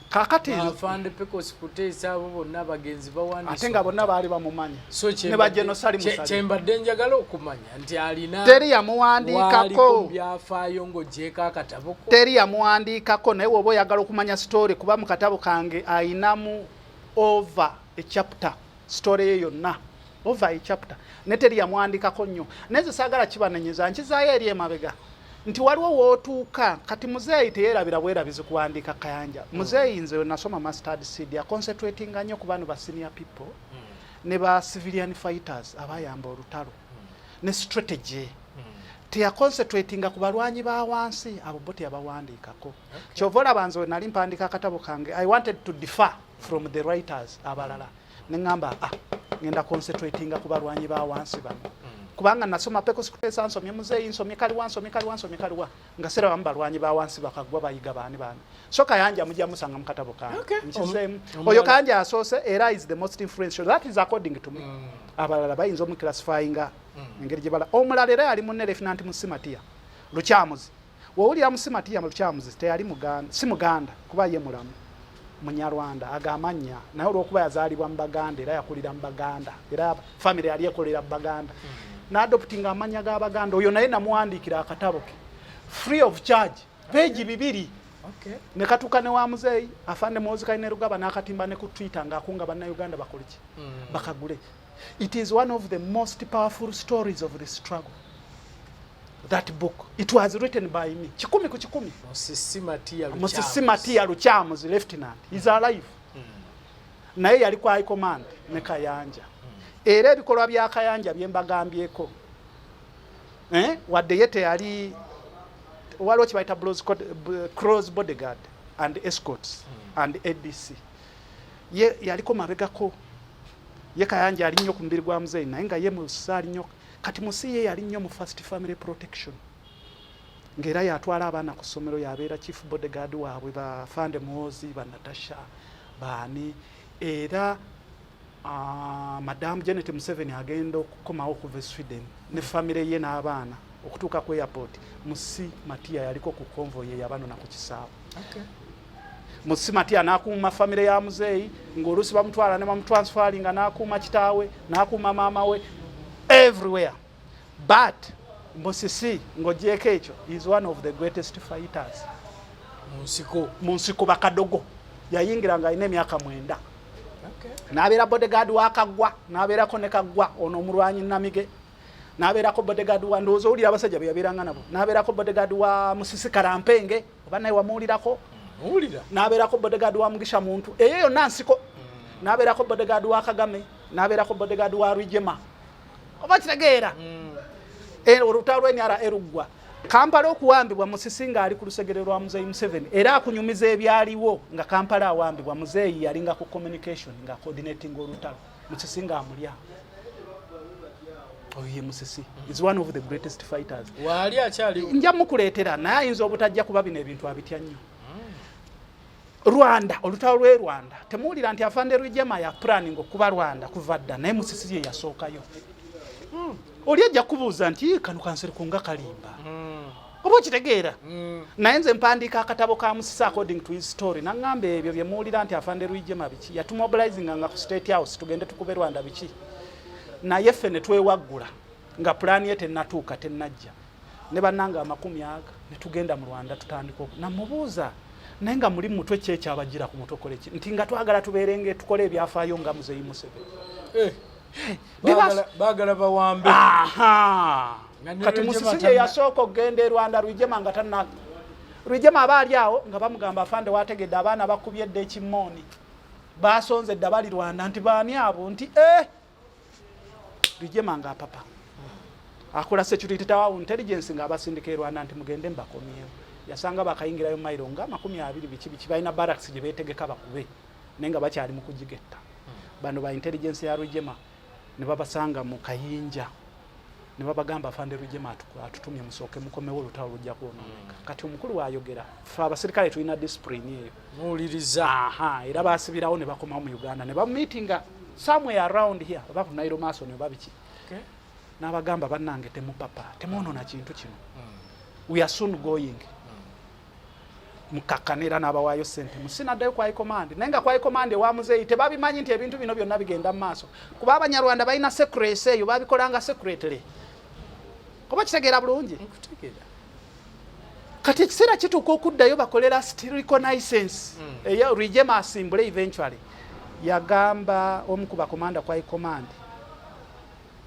kakati afande Pecos kuteesa abo bonna abagenzi bawandiisa ate nga bonna baali bamumanyi ne bajenosali musali kyembadde njagala okumanya nti alina teri yamuwandiikako byafaayo ng'ogyeko akatabo ko teri yamuwandiikako naye woba oyagala okumanya story kuba mu katabo kange ayinamu over a chapter story ye yonna over a chapter ne teri yamuwandiikako nnyo naye saagala kibanenyeza nkizaayo eri emabega nti waliwo wootuuka kati muzeeyi teyeerabira bwerabizi kuwandiika Kayanja muzeeyi nze nasoma mustard seed ya concentratinga nnyo ku bano ba senior people ne ba civilian fighters abayamba olutalo ne strategy teya concentratinga ku balwanyi ba wansi abo bo teyabawandiikako kyova olaba nze we nali mpandiika akatabo kange I wanted to differ from the writers abalala ne ngamba ngenda concentratinga ku balwanyi ba wansi bano kubanga nasoma peko sikuteesa nsomye muzeeyi nsomye kaliwa nga sera bamu balwanyi ba wansi bakagwa bayiga baani so Kayanja mujja musanga mu katabo kange oyo Kayanja asoose era is the most influential, that is according to me. Abalala bayinza omuclassifyinga engeri gye bala. Omulala era yali munne Lieutenant Musimatiya Lukyamuzi. Wowulira Musimatiya Lukyamuzi teyali Muganda, si Muganda kuba ye mulamu Munyarwanda agamanya naye olw'okuba yazaalibwa mu Baganda era yakulira mu Baganda era family yali ekolera mu Baganda n'adoptinga amanya g'Abaganda. Oyo naye namuwandiikira akatabo ke free of charge page 2. Ne katuuka ne wa muzeeyi afande Muhoozi Kayine Rugaba n'akatimba ne ku Twitter ng'akunga bannayuganda bakoleki bakagule. It is one of the most powerful stories of the struggle. That book, it was written by me. 10 ku 10. Musimatiya Lukyamuzi Lieutenant. He's alive. Naye yali kwa high command ne Kayanja. Era ebikolwa bya Kayanja bye mbagambyeko. Wadde yete yali waliwo kibayita cross bodyguard and escorts and ADC. Ye yaliko mabegako. Ye Kayanja ali nnyo ku mubiri gwa muzeeyi naye nga ye musaali nnyo. Kati musiye yali nnyo mu first family protection. Ngera yatwala abaana ku ssomero yabeera chief bodyguard waabwe ba Fande Muhoozi ba Natasha baani era Madam Janet Museveni agenda okukomawo okuva Sweden ne family ye n'abaana okutuuka ku airport. Musimatiya yaliko ku convoy y'abaana na ku kisaawe. Musimatiya n'akuuma family ya muzeeyi ng'oluusi bamutwala ne bamutransferinga n'akuuma kitaawe n'akuuma maama we everywhere. But Musisi ng'ogyeko ekyo is one of the greatest fighters Munsiko Bakadogo yayingiranga alina emyaka 9. N'abeera bodyguard wa Kagwa n'abeerako ne Kagwa ono omulwanyi Namige n'abeerako bodyguard wa ndowooza owulira abasajja be yabeeranga nabo n'abeerako bodyguard wa Musisi Karampenge oba naye wamuwulirako n'abeerako bodyguard wa Mugisha Muntu eyo yonna Nsiko n'abeerako bodyguard wa Kagame n'abeerako bodyguard wa Rwigema oba kitegeera olutalo NRA eruggwa Kampala okuwambibwa Musisi nga ali ku lusegere lwa muzeeyi Museveni era akunyumiza ebyaliwo nga Kampala awambibwa muzeeyi yalinga ku communication nga coordinating olutalo Musisi nga amulya. Oye Musisi is one of the greatest fighters. Wali akyali nja mukuleetera naye ayinza obutajja kuba bino ebintu abitya nnyo. Rwanda olutalo lw'e Rwanda temuwulira nti afande Rwigema ya planning okuba Rwanda kuva dda naye Musisi ye yasookayo. Oli ajja kubuuza nti kano Nsereko nga kalimba oba okitegeera naye nze mpandiika akatabo ka Musisi according to his story naŋŋamba ebyo bye muwulira nti afande Rwigema biki yatumobilizinga nga ku State House tugende tukube Rwanda biki naye ffe ne twewaggula nga pulaani ye tennatuuka tennajja ne bannanga 100 ne tugenda mu Rwanda tutandika namubuuza naye nga muli mutwe ki ekyabagira ku mutokole ki nti nga twagala tubeerenge tukole ebyafaayo nga muzeeyi Museveni bagala bawambe. Kati Musisi ye yasooka okugenda e Rwanda Rwigema nga tanna Rwigema abaali awo nga bamugamba afande wategedde abaana bakubyedde ekimooni basonzedde abali Rwanda nti baani abo nti Rwigema nga papa akola security tower intelligence nga abasindika e Rwanda nti mugende mbakomyewo yasanga bakayingirayo mailo nga 20 biki balina barracks gye beetegeka bakube naye nga bakyali mu kugigetta bano ba intelligence ya Rwigema ne babasanga mu Kayinja ne babagamba afande Rwigema atutumye musooke mukomewo olutalo lujja kuonooneka. Kati omukulu wayogera fe abasirikale tulina discipline eyo muwuliriza era basibirawo ne bakomawo mu Uganda ne bamumeetinga somewhere around here oba ku Nairo Mason oba biki n'abagamba bannange temupapa temwonoona kintu kino we are soon going mukakanira n'abawaayo ssente musinaddayo kwa command naye nga kwa command wa muzeeyi tebabimanyi nti ebintu bino byonna bigenda mu maaso kuba Abanyarwanda balina secrecy eyo babikolanga secretly oba kitegeera bulungi kati ekiseera kituuka okuddayo bakolera still reconnaissance eyo Rwigema asimbule eventually yagamba omu ku bakomanda kwa command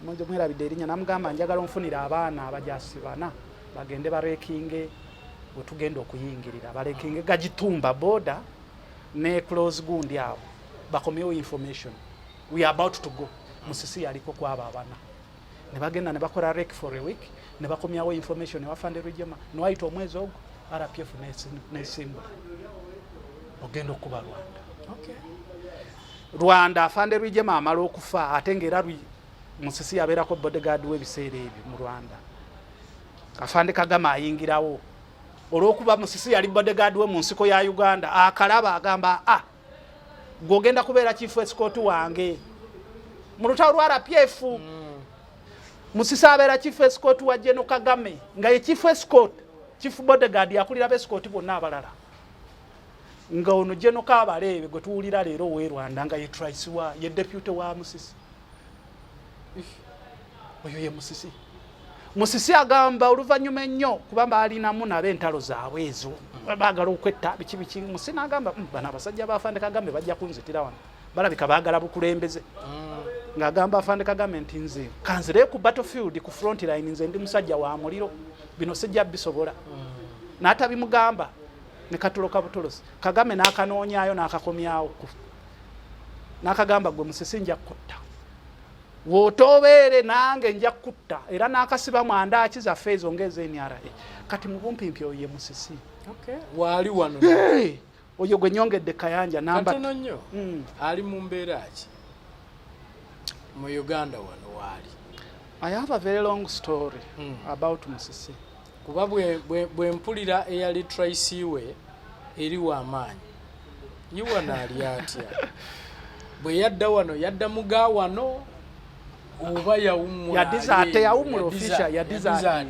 mwenje mwerabidde erinnya namugamba njagala onfunira abaana abajasi bana bagende barekinge tugenda okuyingirira balekinge Gajitumba border ne close gundi abo bakomyewo information we are about to go Musisi yaliko kwaba abana ne bagenda ne bakola rek for a week ne bakomyawo information ne wafande Rwigema no waita omwezi ogwo RPF ne simba ogenda okuba Rwanda Rwanda afande Rwigema amala okufa ate ngera Musisi yabeerako bodyguard w'ebiseera ebyo mu Rwanda. Afande Kagame ayingirawo olw'okuba Musisi yali bodyguard we mu nsiko ya Uganda. Akalaba agamba gwogenda kubeera chief escort wange mu lutalo lwa RPF. Musisi abeera chief escort wa General Kagame nga ye chief escort, chief bodyguard yakulira escort bonna abalala. Nga ono General Kabalebe gwe tuwulira leero we Rwanda nga ye Trice wa ye deputy wa Musisi. Oyo ye Musisi. Musisi agamba oluvannyuma ennyo kubanga alinamu nabe entalo zaabwe ezo baagala okwetta biki Musisi n'agamba bano abasajja ba Afande Kagame bajja kunzitira wano balabika baagala bukulembeze. Ng'agamba Afande Kagame nti nze kanzire ku battlefield ku front line nze ndi musajja wa muliro bino sijja bisobola. N'atabimugamba ne katuloka butolosi. Kagame n'akanoonyaayo n'akakomyawo. N'akagamba gwe Musisi nja kutta. Wotobeere nange nja kutta era n'akasiba mu andaki zaffe ezo ng'eza NRA. Kati mu bumpimpi oyo ye Musisi. Waali wano. Oyo gwe nyongedde Kayanja namba. Katono nnyo. Ali mu mbeera ki? Mu Uganda wano waali. I have a very long story about Musisi. Kuba bwe mpulira eyali Trice we eri w'amaanyi. Yiwana ali atya. Bwe yadda wano yadda muga wano oba yawumula. Yawumula official yadiza.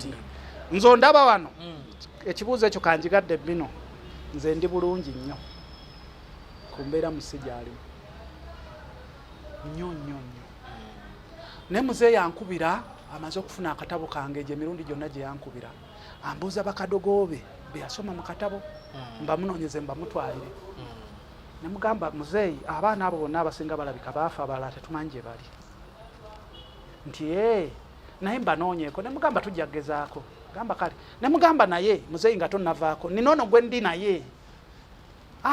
Nzo ndaba wano. Ekibuuzo ekyo kanjigadde bino. Nze ndi bulungi nnyo. Kumbeera Musisi ali. Nnyo. Ne muzeeyi yankubira amaze okufuna akatabo kange gye mirundi gyonna gye yankubira. Ambuuza Bakadogo be yasoma mu katabo mba munoonyeze mba mutwalire. Ne mugamba muzeeyi abaana abo bonna abasinga balabika baafa abalala tetumanyi gye bali. Nti naye mbanoonyeeko. Ne mugamba tujja kugezaako. Gamba kale. Ne mugamba naye muzeeyi nga tonnavaako ninoono gwe ndi naye.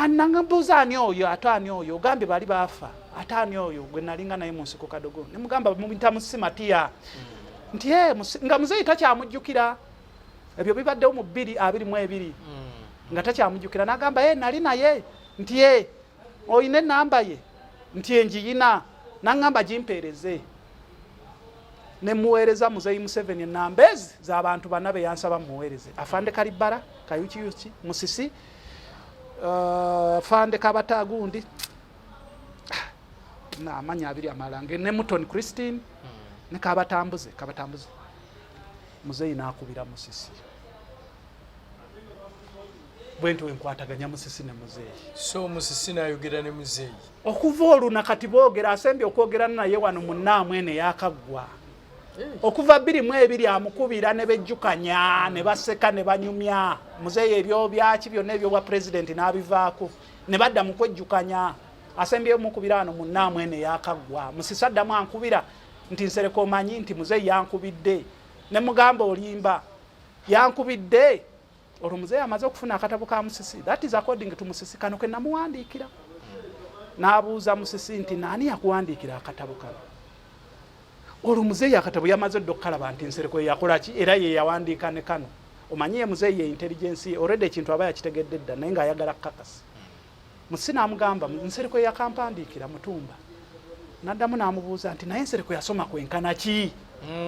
Nangambuuza ani oyo ate ani oyo ogambe bali baafa ate ani oyo gwe nalinga naye mu nsiko Kadogo. Ne mugamba mubita Musisi Matiya. Nti nga muzeeyi takyamujjukira. Ebyo bibaddewo mu 2022 nga takyamujjukira. N'agamba nali naye nti oyina ennamba ye nti njiyina n'angamba gimpeereze. Ne muweereza muzeeyi Museveni ennamba ezi z'abantu bana be yansaba muweereze. Afande Kalibala Kayuki Musisi Afande Kabata gundi n'amannya abiri amalange ne Mutoni Christine ne Kabatambuze muzeeyi n'akubira Musisi. Bwento enkwataganya Musisi ne muzeeyi. So Musisi n'ayogera ne muzeeyi. Okuva oluna kati boogera asembye okwogera naye wano mu Nnamwe ne yakaggwa. Okuva 22 amukubira ne bejjukanya ne baseka ne banyumya. Muzeeyi ebyo byaki byonna ebyo bwa president n'abivaako ne badda mu kwejjukanya. Asembye mukubira wano mu Nnamwe ne yakaggwa. Musisi addamu ankubira nti Nsereko omanyi nti muzeeyi yankubidde. Ne mugamba olimba yankubidde. Olwo muzeeyi amaze okufuna akatabo ka Musisi. That is according to Musisi kano ke namuwandiikira. N'abuuza Musisi nti naani yakuwandiikira akatabo kano? Olwo muzeeyi akatabo yamaze dde okukalaba nti Nsereko yakola ki era ye yawandiika ne kano. Omanyi ye muzeeyi ye intelligence already ekintu aba yakitegedde dda naye ng'ayagala kakasi. Musisi n'amugamba Nsereko yakampandiikira Mutumba. N'addamu n'amubuuza nti naye Nsereko yasoma kwenkana ki?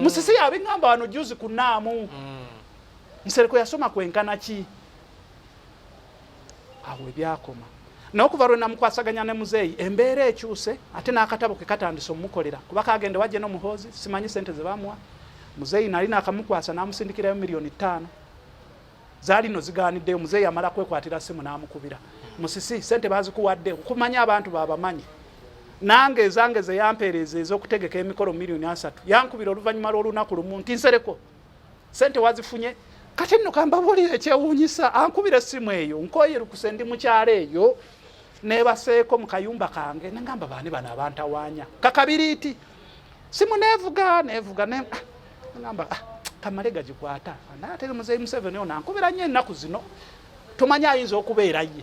Musisi yabingamba wano juzi ku Nnaamu. Nsereko yasoma kwenkana ki? Awo ebyakoma. N'okuva lwe namukwasaganya ne muzeeyi embeera ekyuse ate n'akatabo ke katandise omukolera kuba kagende wajje n'omuhoozi simanyi sente ze bamuwa. Muzeeyi nali n'akamukwasa n'amusindikirayo $5,000,000. Zaali no zigaaniddeyo muzeeyi amala kwekwatira simu n'amukubira. Musisi sente bazikuwadde okumanya abantu babamanyi. Nange ezange ze yampeereza ez'okutegeka emikolo $3,000,000 yankubira oluvannyuma lw'olunaku lumu nti Nsereko sente wazifunye. Kati nno kambabulira ekyewuunyisa ankubira essimu eyo nkoyerukuse ndi mukyalo eyo nebaseeko mu kayumba kange nengamba baani bano abantawaanya kakabiriiti simu nevuga nengamba kamale gagikwata ate muzeeyi Museveni ono ankubira nnyo ennaku zino tumanyi ayinza okubeera ye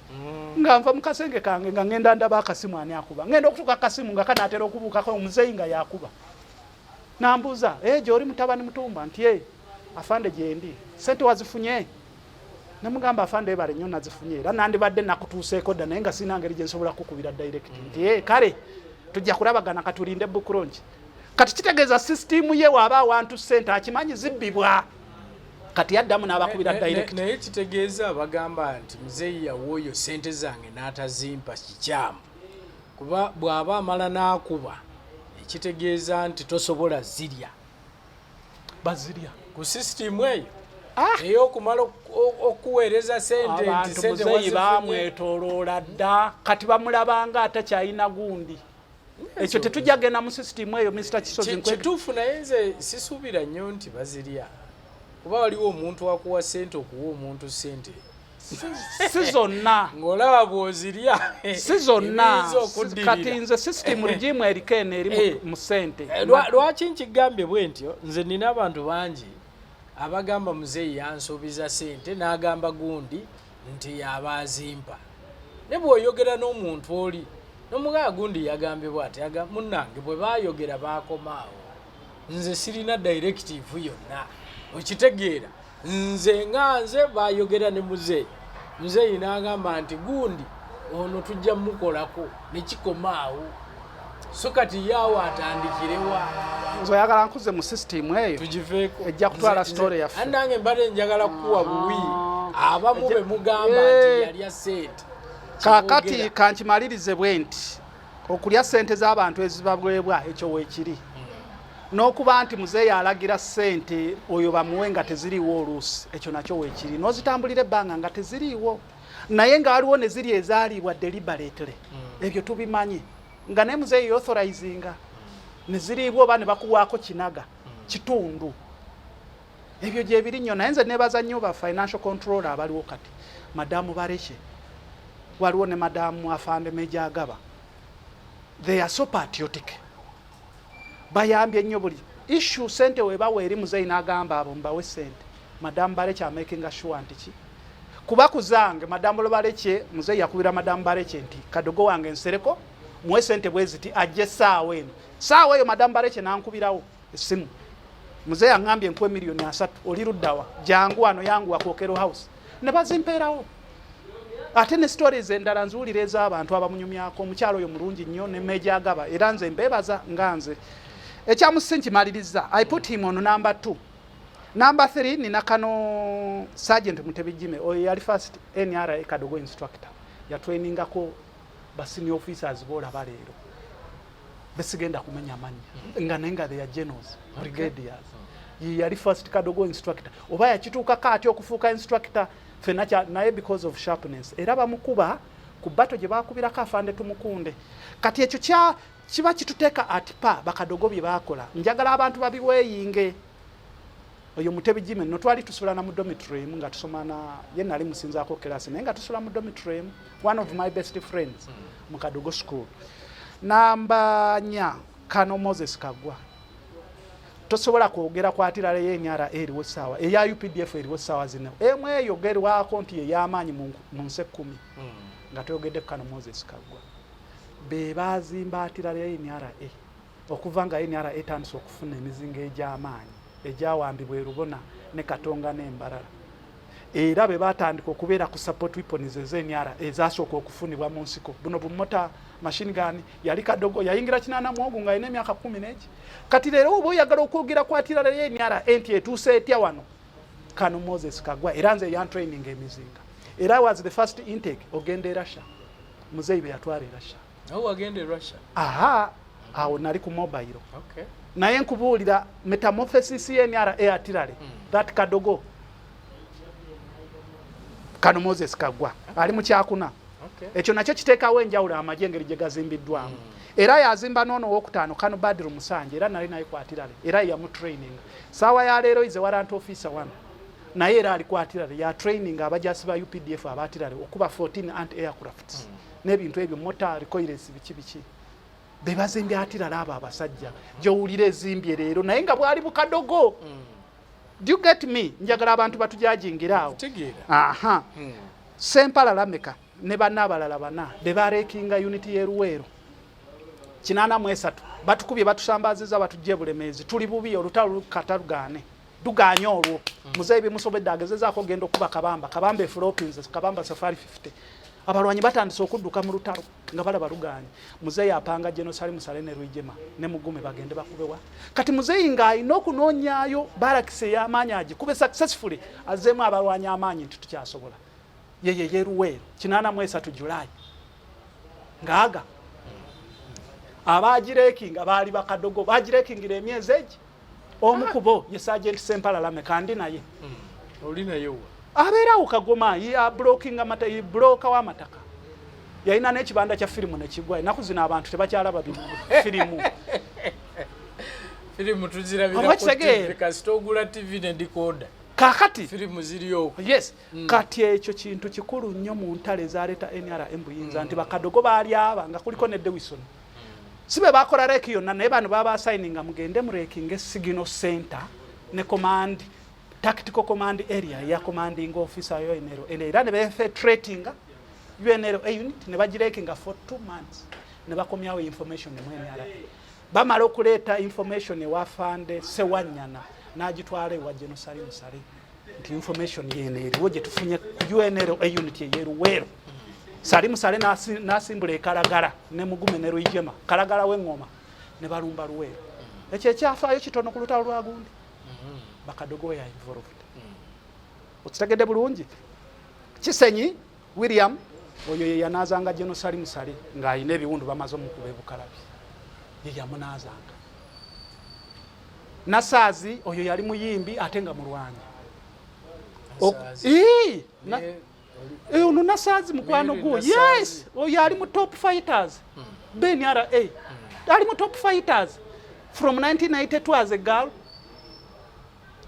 nga nva mu kasenge kange nga ngenda ndaba akasimu ani akuba ngenda okutuuka akasimu nga kanaatera okubuukako omuzeeyi nga yakuba nambuuza gy'oli mutabani Mutumba nti afande gyendi sente wazifunye? Ne mugamba afande ebale nnyo nazifunye era nandibadde nakutuuseeko dda naye nga sina ngeri gye nsobola kukubira direct nti kale tujja kulabagana katulinde book launch. kati kitegeeza system ye waba awantu ssente akimanyi zibbibwa kati yaddamu n'abakubira direct naye kitegeeza bagamba nti muzeeyi yawooyo ssente zange n'atazimpa kikyamu kuba bw'aba amala n'akuba ekitegeeza nti tosobola zirya bazirya ku system eyo ey'okumala okuweereza ssente nti ssente muzeeyi baamwetooloola dda kati bamulabanga atakyayina gundi ekyo tetujja genda mu system eyo Mr. Kisozi kituufu naye nze sisuubira nnyo nti bazirya kuba waliwo omuntu akuwa ssente okuwa omuntu ssente si zonna ng'olaba bw'ozirya si zonna kati nze system rigimu erikeene eri mu ssente lwaki nkigambye bwe ntyo nze nina abantu bangi abagamba muzeeyi yansuubiza ssente n'agamba gundi nti yaba azimpa ne bw'oyogera n'omuntu oli n'omugaa gundi yagambye bw'ati munnange bwe baayogera baakomaawo nze sirina directive yonna okitegeera nze nga nze baayogera ne muzeeyi n'agamba nti gundi ono tujja mukolako nekikomaawo so kati yaawo atandikirewa nze oyagala nkuze mu system eyo tugiveeko ejja kutwala story yaffe nange mbadde njagala kukuwa buwi abamu be mugamba nti yalya ssente kaakati kankimalirize bwe nti okulya ssente z'abantu ezibabwebwa ekyo weekiri n'okuba nti muzeeyi alagira ssente oyo bamuwe nga teziriiwo oluusi ekyo nakyo weekiri n'ozitambulira ebbanga nga teziriiwo naye nga waliwo ne ziri ezaaliibwa deliberately ebyo tubimanyi nga ne muzeeyi authorizinga ne ziriibwa oba ne bakuwaako kinaga kitundu ebyo gye biri nnyo naye nze nebaza nnyo ba financial controller abaliwo kati madamu Bareke waliwo ne madamu Afande Meja Agaba they are so patriotic bayambye nnyo buli issue ssente webawa eri muzeeyi n'agamba abo mbawe ssente madamu Bareke amakinga sure nti ki kuba kuzange madamu Bareke muzeeyi yakubira madamu Bareke nti Kadogo wange Nsereko muwe ssente bweziti ajje saawa eno saawa eyo madamu Bareke nankubirawo essimu muzeeyi aŋŋambye nkuwe $3,000,000 oli luddawa jangu wano yangu wakookero house ne bazimpeerawo ate ne stories endala nzuulira ez'abantu abamunyumyako omukyalo oyo mulungi nnyo ne Meja Agaba era nze mbeebaza nga nze ekyamusi nkimaliriza I put him on number 2 number 3 nina kano Sergeant Mutebijime oyo yali first NRA Kadogo instructor yatwainingako ba senior officers boolaba leero besigenda kumenya mannya nga naye nga they are generals brigadiers yali first Kadogo instructor oba yakituukako ati okufuuka instructor fenacha naye because of sharpness era bamukuba ku bato gye bakubirako Afande Tumukunde kati ekyo kiba kituteeka atipa Bakadogo bye bakola njagala abantu babiweeyinge oyo Mutebijime no twali tusulana mu dormitory nga tusomana ye nali musinzaako class naye nga tusula mu dormitory one of my best friends mu Kadogo school namba 4 Kano Moses Kagwa tosobola kwogera kwatirala y'NRA eriwo ssaawa eya UPDF eriwo ssaawa zino emu eyo gerwako nti ey'amaanyi mu nsi 10 nga toyogedde Kano Moses Kagwa be baazimba atirala y'NRA okuva nga NRA etandise okufuna emizinga egy'amaanyi egyawambibwa Rubona ne Katonga n'Embarara era be batandika okubeera ku support weapons ez'NRA ezasooka okufunibwa mu nsiko buno bumota machine gun yali Kadogo yayingira kinana mwogo nga ine emyaka 10 kati leero obo oyagala okwogera kwatirala y'NRA enti etuuse etya wano Kano Moses Kagwa era nze yan training emizinga era was the first intake ogende Russia muzeeyi be yatwala Russia wagende Russia aha awo nali ku mobile okay naye nkubuulira metamorphosis y'NRA atirale that Kadogo Kano Moses Kagwa ali mu kyakuna ekyo nakyo kiteekawo enjawulo amagye engeri gye gazimbiddwamu era yazimba noono wokutaano Kano Badru Musanje era nali naye kwatirale era yamu training saawa ya leero ize warrant officer one naye era ali kwatirale ya training abajasi ba UPDF abatirale okuba 14 anti-aircrafts n'ebintu ebyo mota recoillers biki be bazimbye atirale abo abasajja gyowulira ezimbye leero naye nga bwali Bukadogo do you get me njagala abantu batujajingiraawo aha Sempala Lameka ne bannabalala bana be barekinga unity y'Eruweero 83 batukubye batusambaziza batujje bulemezi tuli bubi olutalo katalugane duganya olwo muzeeyi bimusobedde agezezaako genda okuba kabamba efulopins kabamba safari 50 abalwanyi batandise okudduka mu lutalo nga balaba luganye. Muzeeyi apanga genocide Musale ne Rwigema ne Mugume bagende bakubewa. Kati muzeeyi ng'alina okunoonyaayo barakisi ey'amaanyi agikube successfully azzeemu abalwanyi amaanyi nti tukyasobola. Yeye Yeruweero 83 July ngaaga abagirekinga baali Bakadogo bagirekingira emyezi egi omukubo ye Sergeant Sempalalame kandi naye oli naye abeerawo Kagoma ya blocking amata yi broker w'amataka yalina n'ekibanda kya firimu ne kigwa ennaku zino abantu tebakyalaba firimu firimu tuzirabira ku TV kasita ogula TV ne decoder kakati firimu ziriyo yes kati ekyo kintu kikulu nnyo mu ntale ezaleeta NRM buyinza nti Bakadogo baali aba nga kuliko ne Dewison sibe bakola reki yonna naye bano baba assigninga mugende mu reking signal center ne command tactical command area ya commanding officer yo NRA era ne infiltrating UNRA unit ne bagirekinga for 2 months ne bakomyawo information mu NRA bamala okuleeta information ewafande Sewanyana n'agitwala ewa genocide Musale nti information yeneeriwo gye tufunye ku UNRA unit Yeruweero Sali Musale n'asimbula ekalagala ne Mugume ne Rwigema kalagala w'engoma ne balumba Luweero ekyo ekyafaayo kitono ku lutalo lwa gundi Bakadogo ya involved okitegedde bulungi Kisenyi William oyo ye yanaazanga genocide Musale ng'alina ebiwundu bamaze omukuba ebukalabi ye yamunaazanga Nasaazi oyo yali muyimbi ate nga mulwanyi ono Nasaazi mukwano gwo yes oyo ali mu top fighters NRA ali mu top fighters from 1992 as a girl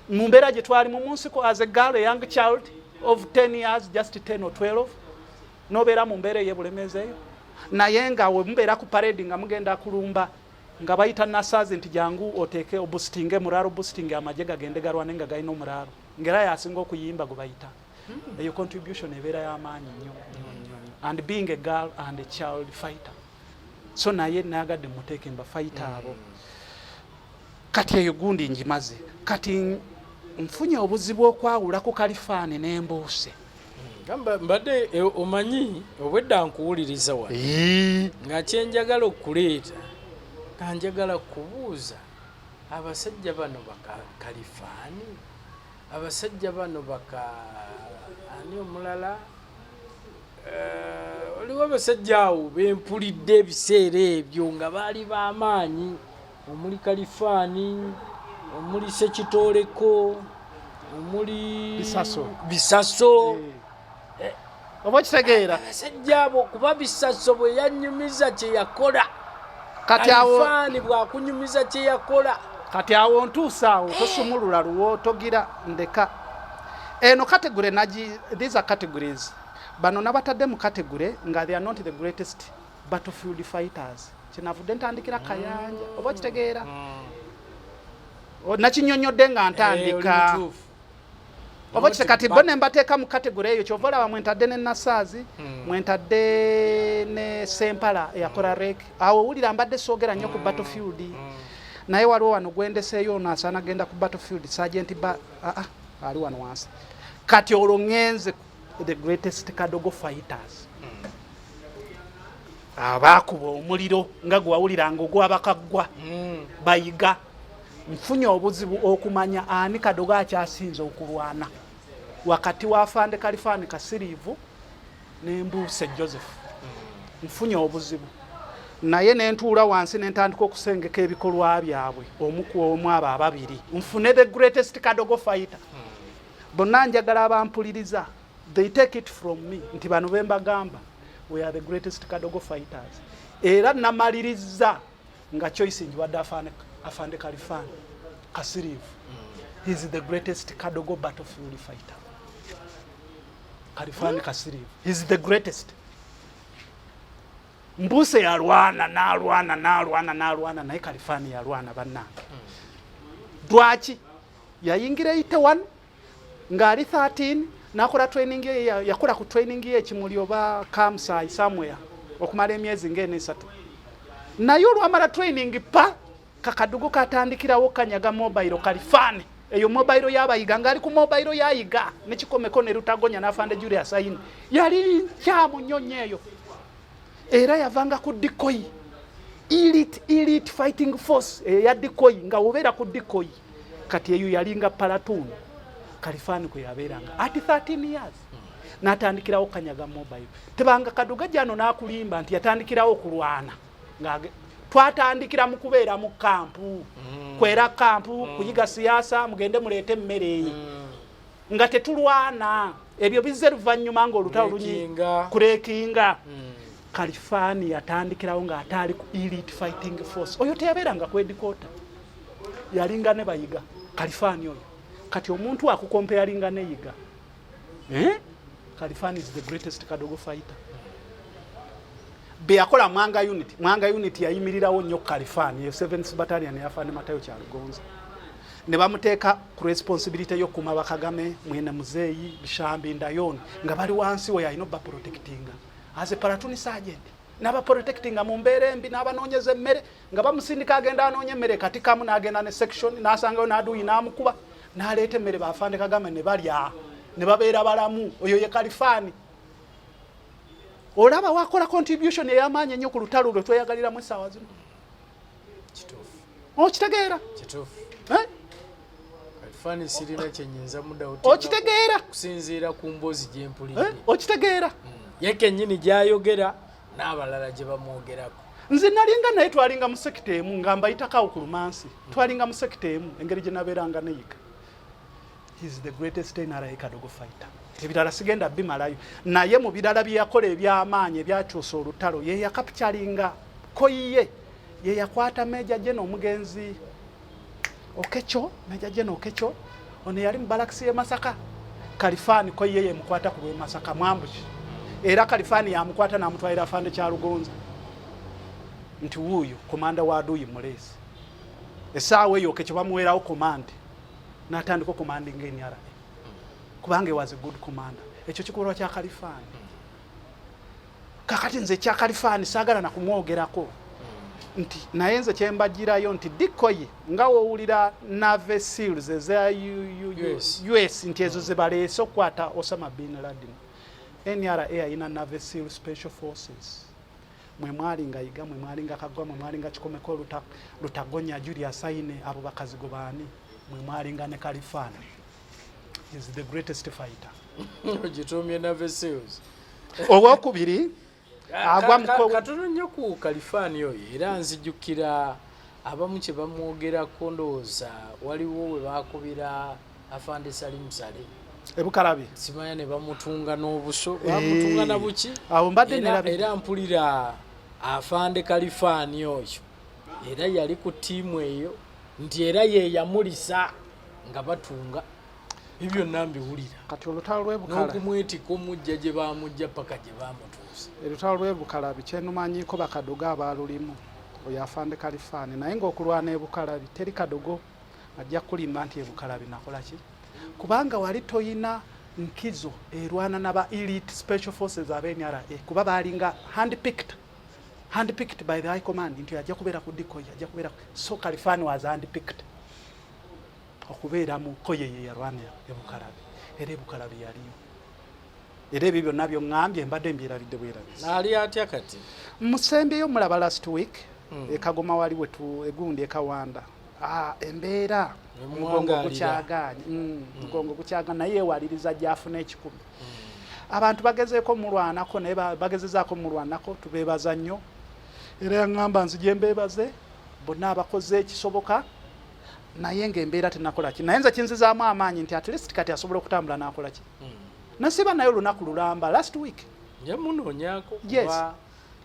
mu mbeera gye twali mu munsiko as a girl a young child of 10 years just 10 or 12 nobeera mu mbeera ey'ebulemeezi eyo naye nga we mubeera ku parade nga mugenda kulumba nga bayita Nasaazi nti jangu oteeke oboostinge muraalo boosting amagye gagende galwane nga galina omuraalo ngera yasinga okuyimba gwe bayita eyo contribution ebeera y'amaanyi nnyo and being a girl and a child fighter so naye nayagadde muteeke mba fighter abo kati eyo gundi njimaze kati nfunye obuzibu okwawula ku Kalifaani n'embuuse gamba mbadde omanyi obwedda nkuwuliriza wano nga kyenjagala okuleeta kanjagala kubuuza abasajja bano baka Kalifaani abasajja bano baka ani omulala oliwo abasajja awo bempulidde ebiseera ebyo nga baali b'amaanyi omuli Kalifaani omuli Sekitooleko omuli Bisaso oba kitegeera abasajja abo kuba Bisaso bwe yanyumiza kye yakola kati awo Kalifaani bwakunyumiza kye yakola kati awo ntuusa awo tosumulula luwo togira ndeka eno category naji these are categories bano nabatadde mu category nga they are not the greatest battlefield fighters kinavudde ntandikira Kayanja oba kitegeera nakinyonyodde nga ntandika oba kati bo ne mbateeka mu category eyo kyova olaba mwentadde ne Nasaazi mwentadde ne Sempala eyakola rek awo wulira mbadde soogera nnyo ku battlefield naye waliwo wano gwendeseeyo ono asaana genda ku battlefield Sergeant ali wano wansi kati olwo ngenze the greatest Kadogo fighters abaakuba omuliro nga gwe wawuliranga ogwabakaggwa bayiga nfunye obuzibu okumanya ani Kadogo akyasinze okulwana wakati wa Afande Kalifaani Kasiriivu n'Embuuse Joseph nfunye obuzibu naye nentuula wansi nentandika okusengeka ebikolwa byabwe omu ku omu abo ababiri nfune the greatest Kadogo fighter bonna njagala abampuliriza they take it from me nti bano bembagamba we are the greatest Kadogo fighters era namaliriza nga choice njiwadde Afande Kalifaani Kasiriivu he is the greatest Kadogo battlefield fighter Kalifaani Kasiriivu he is the greatest Mbuuse yalwana n'alwana naye Kalifaani yalwana bannange lwaki yayingira 81 ng'ali 13 nakola training yakola ku training ye Kimuli oba Kamsai somewhere okumala emyezi ng'ene 3 naye olwamala training pa Kakadogo katandikirawo kanyaga mobile Kalifaani eyo mobile yabayiga ngali ku mobile yayiga nekikomeko ne Lutagonya n'afande Julius Ayini yali kyamu nyonyeyo era yavanga ku decoy elite fighting force ya decoy nga ubera ku decoy kati eyo yalinga platoon Kalifani kwe yaberanga ati 13 years natandikirawo kanyaga mobile tebanga Kadogo jano nakulimba nti yatandikirawo kulwana ngage twatandikira mu kubeera mu kampu kwera kampu kuyiga siasa mugende mulete mmere nga tetulwana ebyo bizze luvanyuma ngo Lutalo lunyi kurekinga Kalifani yatandikirawo nga atali ku elite fighting force oyo teyaberanga ku headquarter yalinga ne bayiga Kalifani oyo kati omuntu akukompearinga ne yiga Kalifani is the greatest Kadogo fighter beakola mwanga unit yayimirirawo nnyo Kalifani yo 7th battalion yafane Matayo Kyalugonza ne bamuteka ku responsibility yo kuma bakagame mwene muzeyi bishambi ndayoni nga bali wansi we yayino ba protectinga as a platoon sergeant naba protectinga mu mbere mbi nabanonyeze mmere nga bamusindika agenda anonye mmere katika mu nagenda ne section nasanga yo nadu inamukuba nalete mmere bafande kagame ne balya ne babeera balamu oyo ye Kalifani olaba wakola contribution eyamanye nnyo ku Lutalo lwe twayagalira mu sawa zino kituufu okitegeera kituufu Kalifani sirina kyenyinza muda okitegeera kusinziira ku mbozi gyempulidde okitegeera yeke nyini gyayogera n'abalala gye bamwogerako nze nalinga naye twalinga mu sekita emu nga mbayitakawo ku lumansi twalinga mu sekita emu engeri gye nabeeranga neyiga he is the greatest NRA Kadogo fighter ebirala sigenda bimalayo naye mu birala byakola ebyamaanyi ebyakyusa Olutalo ye yakapchalinga koyiye ye yakwata Major General omugenzi Okecho Major General Okecho ono yali mu barracks ye Masaka Kalifani koyiye ye mukwata ku Masaka mwambuki era Kalifani yamukwata namutwalira afande Kyalugonza nti wuyo komanda wa Aduyi Mulesi esaawe yo Okecho bamuwerawo command natandiko commanding NRA kubange was a good commander ekyo kikolwa kya Kalifani kakati nze kya Kalifani sagala na kumwogerako nti nayenze kyembagirayo nti dikoye ngawo owulira Navy SEALs eza US nti ezo zebaleese okwata Osama bin Laden NRA ayina Navy SEAL Special Forces mwe mwalinga yiga mwe mwalinga kagwa mwe mwalinga kikomeko Lutagonya Julius Ayine abo bakazi gobani mwe mwalinga ne Kalifani is the greatest fighter ojitumye Navy SEALs owokubiri agwa mko katono nnyo ku Kalifani oyo era nzijukira abamu kye bamwogerako ndowooza waliwo we bakubira afande Salim Sale ebukalabi simanya ne bamutunga n'obuso bamutunga na buki awo mbadde nerabe era mpulira afande Kalifani oyo era yali ku tiimu eyo nti era ye yamulisa nga batunga ibyo nambiwulira kati Olutalo lw'ebukala n'okumwetika omujja gye bamujja paka gye bamutuusa Olutalo lw'ebukala bikyenumanyiko Bakadogo abalulimu oyo afande Kalifani naye ng'okulwana ebukalabi teri Kadogo ajja kulimba nti ebukalabi nakola ki kubanga wali toyina nkizo erwana naba elite special forces aba NRA kuba balinga handpicked by the high command nti ajja kubeera ku dikoy ajja kubeera so Kalifani was handpicked okubeera mu koye ye yarwana ebukalabi era ebukalabi yaliyo era ebyo byonna byo ngambye mbadde mbirabidde bwerabise ali atya kati musembe yo mulaba last week ekagoma wali wetu egundi ekawanda embeera mugongo gukyaganya naye waliriza gyafuna ekikumi abantu bagezeeko mulwanako naye bagezezaako mulwanako tubeebaza nnyo era yaŋŋamba nzije mbeebaze bonna abakoze ekisoboka naye ng'embeera tenakola ki naye nze kinzizaamu amaanyi nti at least kati asobola okutambula n'akola ki nasiba naye olunaku lulamba last week yamunoonyaako kuba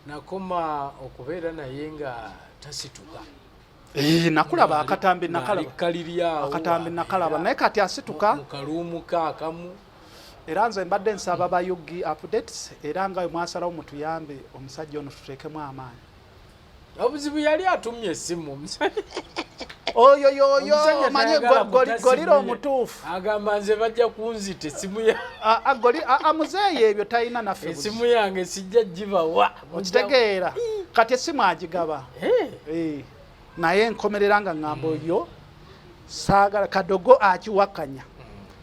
nakoma okubeera naye nga tasituka nakulaba akatambi nakalaba naye kati asituka mukaluumuka akamu era nze mbadde nsaba bayugi updates era nga mwasalawo mutuyambe omusajja ono tuteekemu amaanyi obuzibu yali atumye essimu oyo manyi golira omutuufu agamba nze bajja kunzita essimu ya muzeeyi ebyo talina naffe essimu yange sijja gibawa okitegeera kati essimu agigaba naye nkomerera nga ŋŋamba oyo saagala Kadogo akiwakanya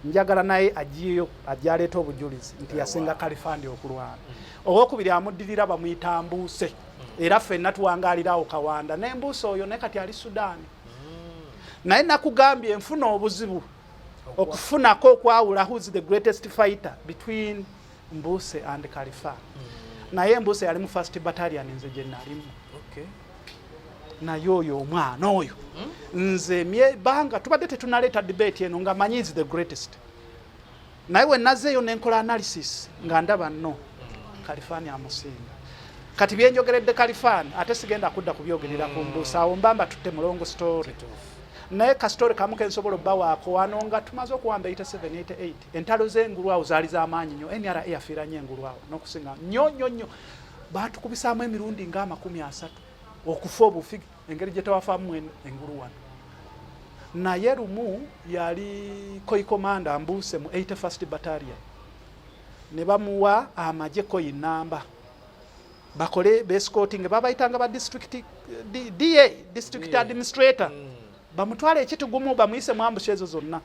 njagala naye ajiyo ajaleeta obujulizi nti yasinga Kalifandi okulwana owokubiri amuddirira bamuyita Mbuuse era ffenna tuwangaalirawo Kawanda ne Mbuuse oyo ne kati ali Sudaani naye nakugambye enfuna obuzibu okufunako okwawula who's the greatest fighter between Mbuuse and Kalifandi naye Mbuuse yali mu first battalion nze gye nalimu naye oyo omwana oyo nze banga tubadde tetunaleeta debate eno nga manyi is the greatest naye we nazeeyo nenkola analysis nga ndaba nno Kalifani amusinga kati byenjogeredde Kalifani ate sigenda kudda kubyogerera ku Mbuuse awo mbamba tutte mulongo story naye ka story kamu kensobola obbawaako wano nga tumaze okuwamba 87-88 entalo z'engulwawo zaali z'amaanyi nnyo NRA yafiira nnyo engulwawo n'okusinga nnyo baatukubisaamu emirundi nga 30 okufa obufigi engeri gye tewafaamu engulu wano naye lumu yali koi commander Mbuuse mu 81st battalion ne bamuwa amagye koi namba bakole bescoting babayitanga ba district DA district administrator bamutwale ekitugumu bamuyise mu ambush ezo zonna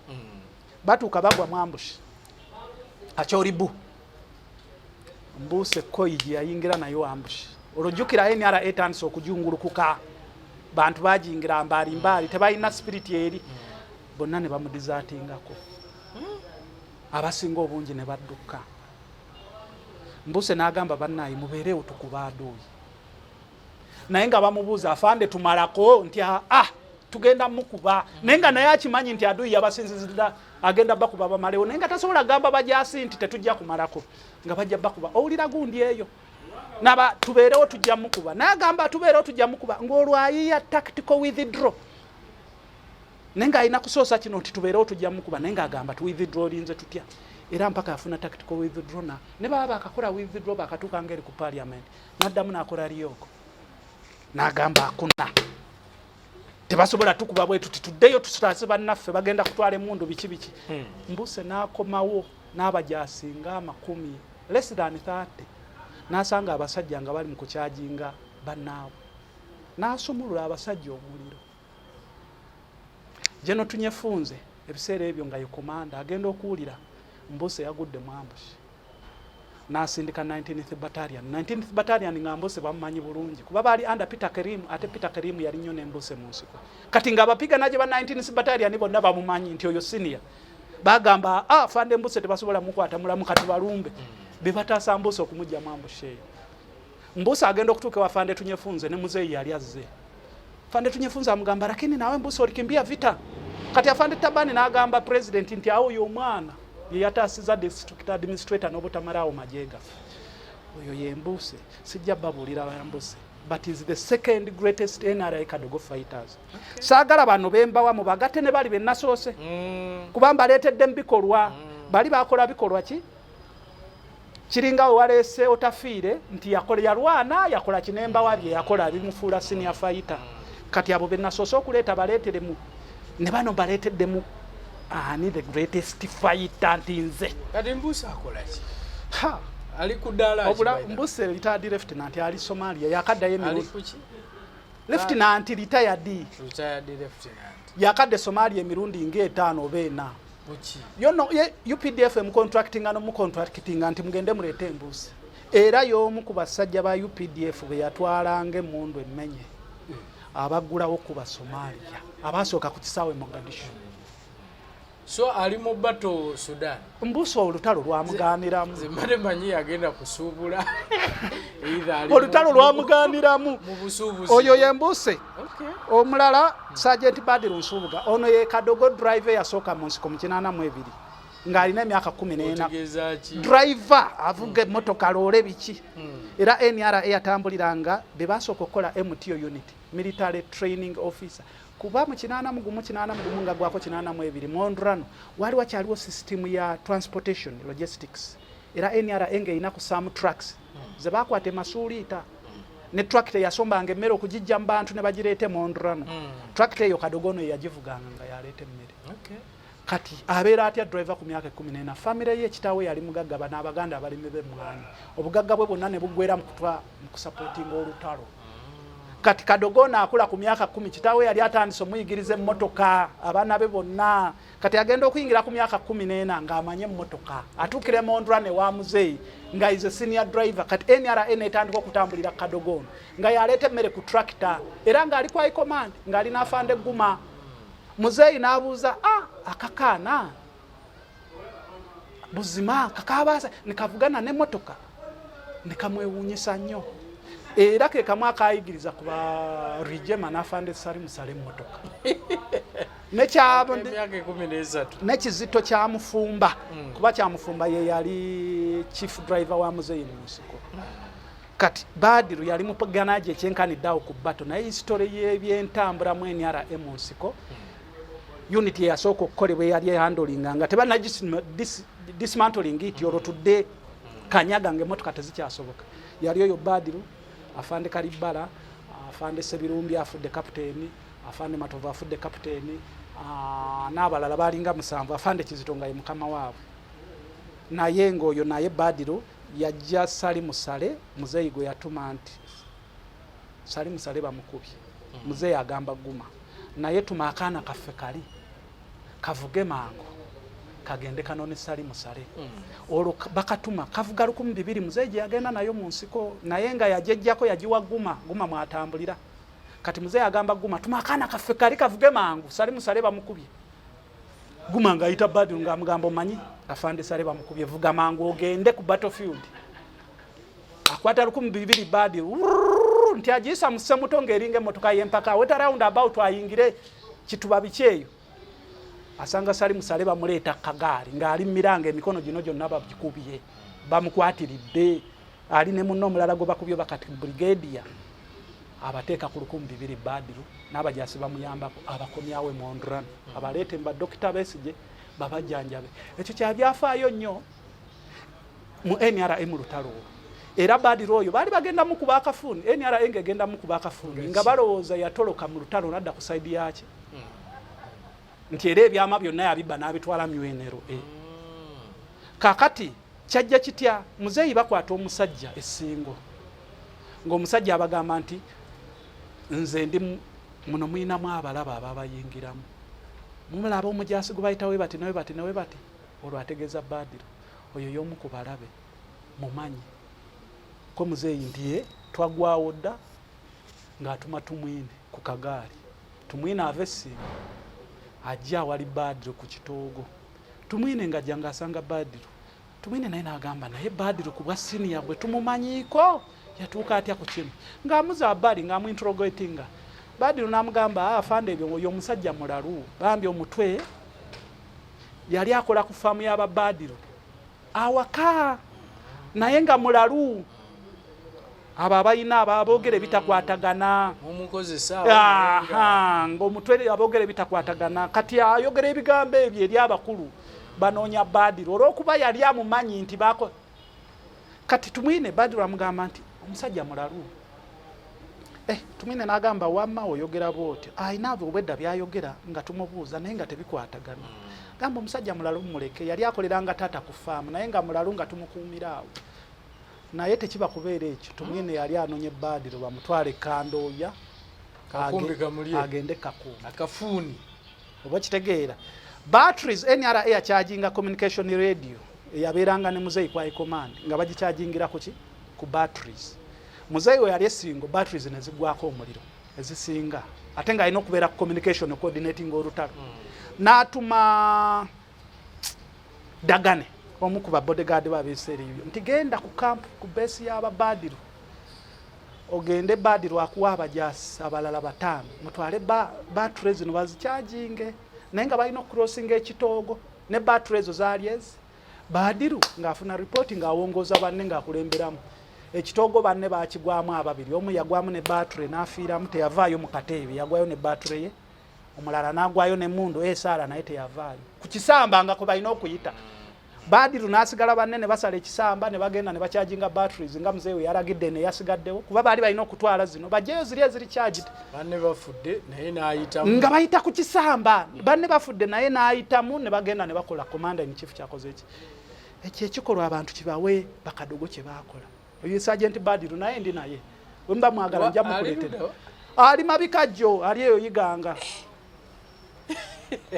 batuuka bagwa mu ambush akyolibu Mbuuse koi yayingira nayo ambush olujukira NRA etandise okujungulukuka bantu bajingira mbali tebalina spirit eri bonna ne bamudizatingako abasinga obungi ne badduka Mbuuse n'agamba bannayi mubeerewo tukuba adooyi naye nga bamubuuza afande tumalako nti tugenda mukuba naye nga naye akimanyi nti adooyi yabasinzizira agenda bakuba bamalewo naye nga tasobola gamba bajasi nti tetujja kumalako nga bajja bakuba owulira gundi eyo naba tubeerewo tujja mukuba nagamba tubeerewo tujja mukuba ng'olwayiya tactical withdraw nenga ayina kusoosa kino nti tubeerewo tujja mukuba naye ng'agamba tu withdraw linze tutya era mpaka afuna tactical withdraw ne baba bakakola withdraw bakatuuka ngeri ku parliament naddamu n'akola liyoko n'agamba akuna tebasobola tukuba bwe tuti tuddeyo tusitase bannaffe bagenda kutwala emundu biki Mbuuse n'akomawo n'abajasinga 10 less than 30 nasanga abasajja nga bali mu kukyajinga bannaawe n'asumulula abasajja omuliro jeno tunyefunze ebiseera ebyo nga ye komanda agenda okuwulira Mbuuse yagudde mu ambush n'asindika 19th battalion nga Mbuuse bamumanyi bulungi kuba baali under Peter Kerim ate Peter Kerim yali nnyo ne Mbuuse mu nsiko kati nga abapiga naje ba 19th battalion bonna bamumanyi nti oyo senior bagamba fande Mbuuse tebasobola mukwata mulamu kati balumbe bebataasa Mbuuse okumujja mu ambush eyo Mbuuse agenda okutuuka wa fande tunyefunze ne muzeeyi yali azze fande tunyefunze amugamba lakini nawe Mbuuse olikimbia vita kati afande Tabani n'agamba president nti awo yo mwana ye yataasiza district administrator n'obutamalawo majega oyo ye Mbuuse sijja babulira wa Mbuuse but is the second greatest NRA Kadogo fighters saagala bano bembawa mu bagate ne bali bennasoose kuba mbaleetedde mbikolwa bali bakola bikolwa ki kiringa waleese otafiire nti yalwana yakola kinemba wabye yakola bimufuula senior fighter kati abo bennasoose okuleeta baleeteremu ne bano baleeteddemu ani the greatest fighter nti nze kati Mbuuse akola ki ali kudala Mbuuse retired lieutenant ali Somalia yakaddayo emirundi lieutenant retired lieutenant yakadde Somalia emirundi ng'etaano oba ena yono UPDF mu contracting ano mu contracting anti mugende mulete Mbuuse era y'omu ku basajja ba UPDF be yatwalanga emundu emmenye abaggulawo ku Somalia abasooka ku kisaawe Mogadishu so ali mu battle Sudan Mbuuse olutalo lwamugaaniramu zimbade manyi agenda kusuubula olutalo lwamugaaniramu mu busuubuzi oyo ye Mbuuse omulala Sergeant Badiru Nsubuga ono ye Kadogo driver yasooka mu nsiko mu 82 ng'alina emyaka 14 driver avuga emmotoka loole biki era NRA yatambuliranga be basooka okukola MTO unit military training officer kuba mu 81 nga gwako 82 Mondrano wali wakyaliwo system ya transportation logistics era NRA ina ku some trucks ze bakwate masuulita ne tractor yasombanga emmere okugijja mu bantu ne bagireete Mondrano tractor eyo Kadogo no yagivuganga nga yaleeta emmere kati abeera atya driver ku myaka 14 family ye kitaawe yali mugagga bana abaganda abalimi b'emmwanyi obugagga bwe bonna ne bugwera mu kusupporting olutalo kati Kadogo akula ku myaka 10 kitawe yali atandise omuyigirize emmotoka abaana be bonna kati agenda okuyingira ku myaka 14 ng'amanye emmotoka atukire Mondra ne wa muzeyi nga is a senior driver kati NRA etandika okutambulira Kadogo nga yaleta emmere ku tractor era nga ali kwa command nga ali n'afande guma muzeyi n'abuuza akakaana buzima kakabasa nikavugana n'emmotoka nikamwewunyisa nnyo era ke kamwe akayigiriza kuba Rijema n'afande sali musale emmotoka nekizito kya Mufumba kuba kya Mufumba ye yali chief driver wa muzeyi musiko kati Badiru yali mupaganaje ekyenkaniddawo ku bato naye history y'ebyentambula mu NRA musiko unity yasooka okukolebwa yali handling nga tebana dismantling it yoro tudde kanyaga ng'emmotoka tezikyasoboka yali oyo Badiru afande Kalibala afande Sebirumbi afudde captain afande Matova afudde captain n'abalala balinga 7 afande Kizito nga ye mukama waabwe naye ng'oyo naye Badiru yajja sali musale muzeyi gwe yatuma nti sali musale bamukubye muzeyi agamba guma naye tuma akaana kaffe kali kavuge mango kagende kanone sali musale olwo bakatuma kavuga 1200 muzeyi yagenda nayo mu nsiko naye nga yajejjako yajiwa guma mwatambulira kati muzeyi agamba guma tuma akaana kaffe kali kavuge mango sali musale bamukubye guma nga ayita Badiru nga mugambo manyi afande sale bamukubye vuga mango ogende ku battlefield akwata 1200 Badiru nti ajisa musemutonga eringe motoka yempaka weta round about ayingire kituba bicheyo asanga sali musale bamuleta kagari nga ali miranga emikono gino gyonna babikubiye bamukwatiridde ali ne munno mulala go bakubye bakati brigadier abateeka ku 1200 Badiru n'abajasi bamuyambako abakomyawe Mondra abalete mba Dr. Besije babajjanjabe ekyo kyabyafaayo nnyo mu NRA Lutalo era Badiru oyo bali bagenda mu kuba akafuni NRA engegenda mu kuba akafuni nga balowooza yatoloka mu Lutalo nadda ku side yake nti era ebyama byonna yabibba n'abitwala mu NRA kakati kyajja kitya muzeyi bakwata omusajja essingo ng'omusajja abagamba nti nze ndi muno mwinamu abalaba ababayingiramu mumulaba omujasi gubayita we bati olwo ategeeza Badiru oyo y'omu ku balabe mumanyi ko muzeyi ndiye twagwawo dda ng'atuma tumwine ku kagaali tumwine ave essingo ajja wali Badiru ku kitoogo tumwine ng'ajja ng'asanga Badiru tumwine naye n'agamba naye Badiru ku bwa siniya bwe tumumanyiiko yatuuka atya ku kino ng'amuza Bali ng'amuinterrogatinga Badiru n'amugamba afande ebyo oyo omusajja mulalu bambi omutwe yali akola ku faamu y'aba Badiru awaka naye nga mulalu abo abayina aboogere bitakwatagana ng'omutwe aboogere bitakwatagana kati ayogera ebigambo ebyo eri abakulu banoonya Badiru olw'okuba yali amumanyi nti baako kati tumwine Badiru amugamba nti omusajja mulalu tumwine n'agamba wamma oyogera bwoti ayinaabo obwedda byayogera nga tumubuuza naye nga tebikwatagana gamba omusajja mulalu muleke yali akoleranga taata ku faamu naye nga mulalu nga tumukuumira awo naye tekiba kubeera ekyo tumwine yali anonye Badiru bamutwale Kandooya agende kakuuma akafuuni oba kitegeera batteries NRA charging communication radio eyabeeranga ne muzeyi kwa command nga bagichargingira ku batteries muzeyi we yali esingo batteries ne zigwako omuliro ezisinga ate nga alina okubeera ku communication coordinating Lutalo n'atuma Dagane omu ku bodyguard babeeseri nti genda ku camp ku base y'aba Badiru ogende Badiru akuwa abajasi abalala 5 mutwale batteries zino bazicharginge naye nga balina okucrossinga ekitoogo ne batteries zaali ezi Badiru ng'afuna report ng'awongooza banne ng'akulemberamu ekitoogo banne baakigwamu ababiri omu yagwamu ne battery n'afiiramu teyavaayo mu kateebe yagwayo ne battery ye omulala n'agwayo ne mundu esaala naye teyavaayo ku kisamba nga kwe balina okuyita Badiru n'asigala banne ne basala ekisamba ne bagenda ne bakyajinga batteries nga muzeewe yalagidde ne yasigaddewo kuba baali balina okutwala zino bajjeyo ziri eziri charged banne bafudde naye n'ayitamu nga bayita ku kisamba banne bafudde naye n'ayitamu ne bagenda ne bakola commander in chief kyakoze ekyo ekikolwa abantu kibawe Bakadogo kye baakola oyo Sergeant Badiru naye ndi naye wemba mwagala nja mukuleetera ali mabikajjo ali eyo yiganga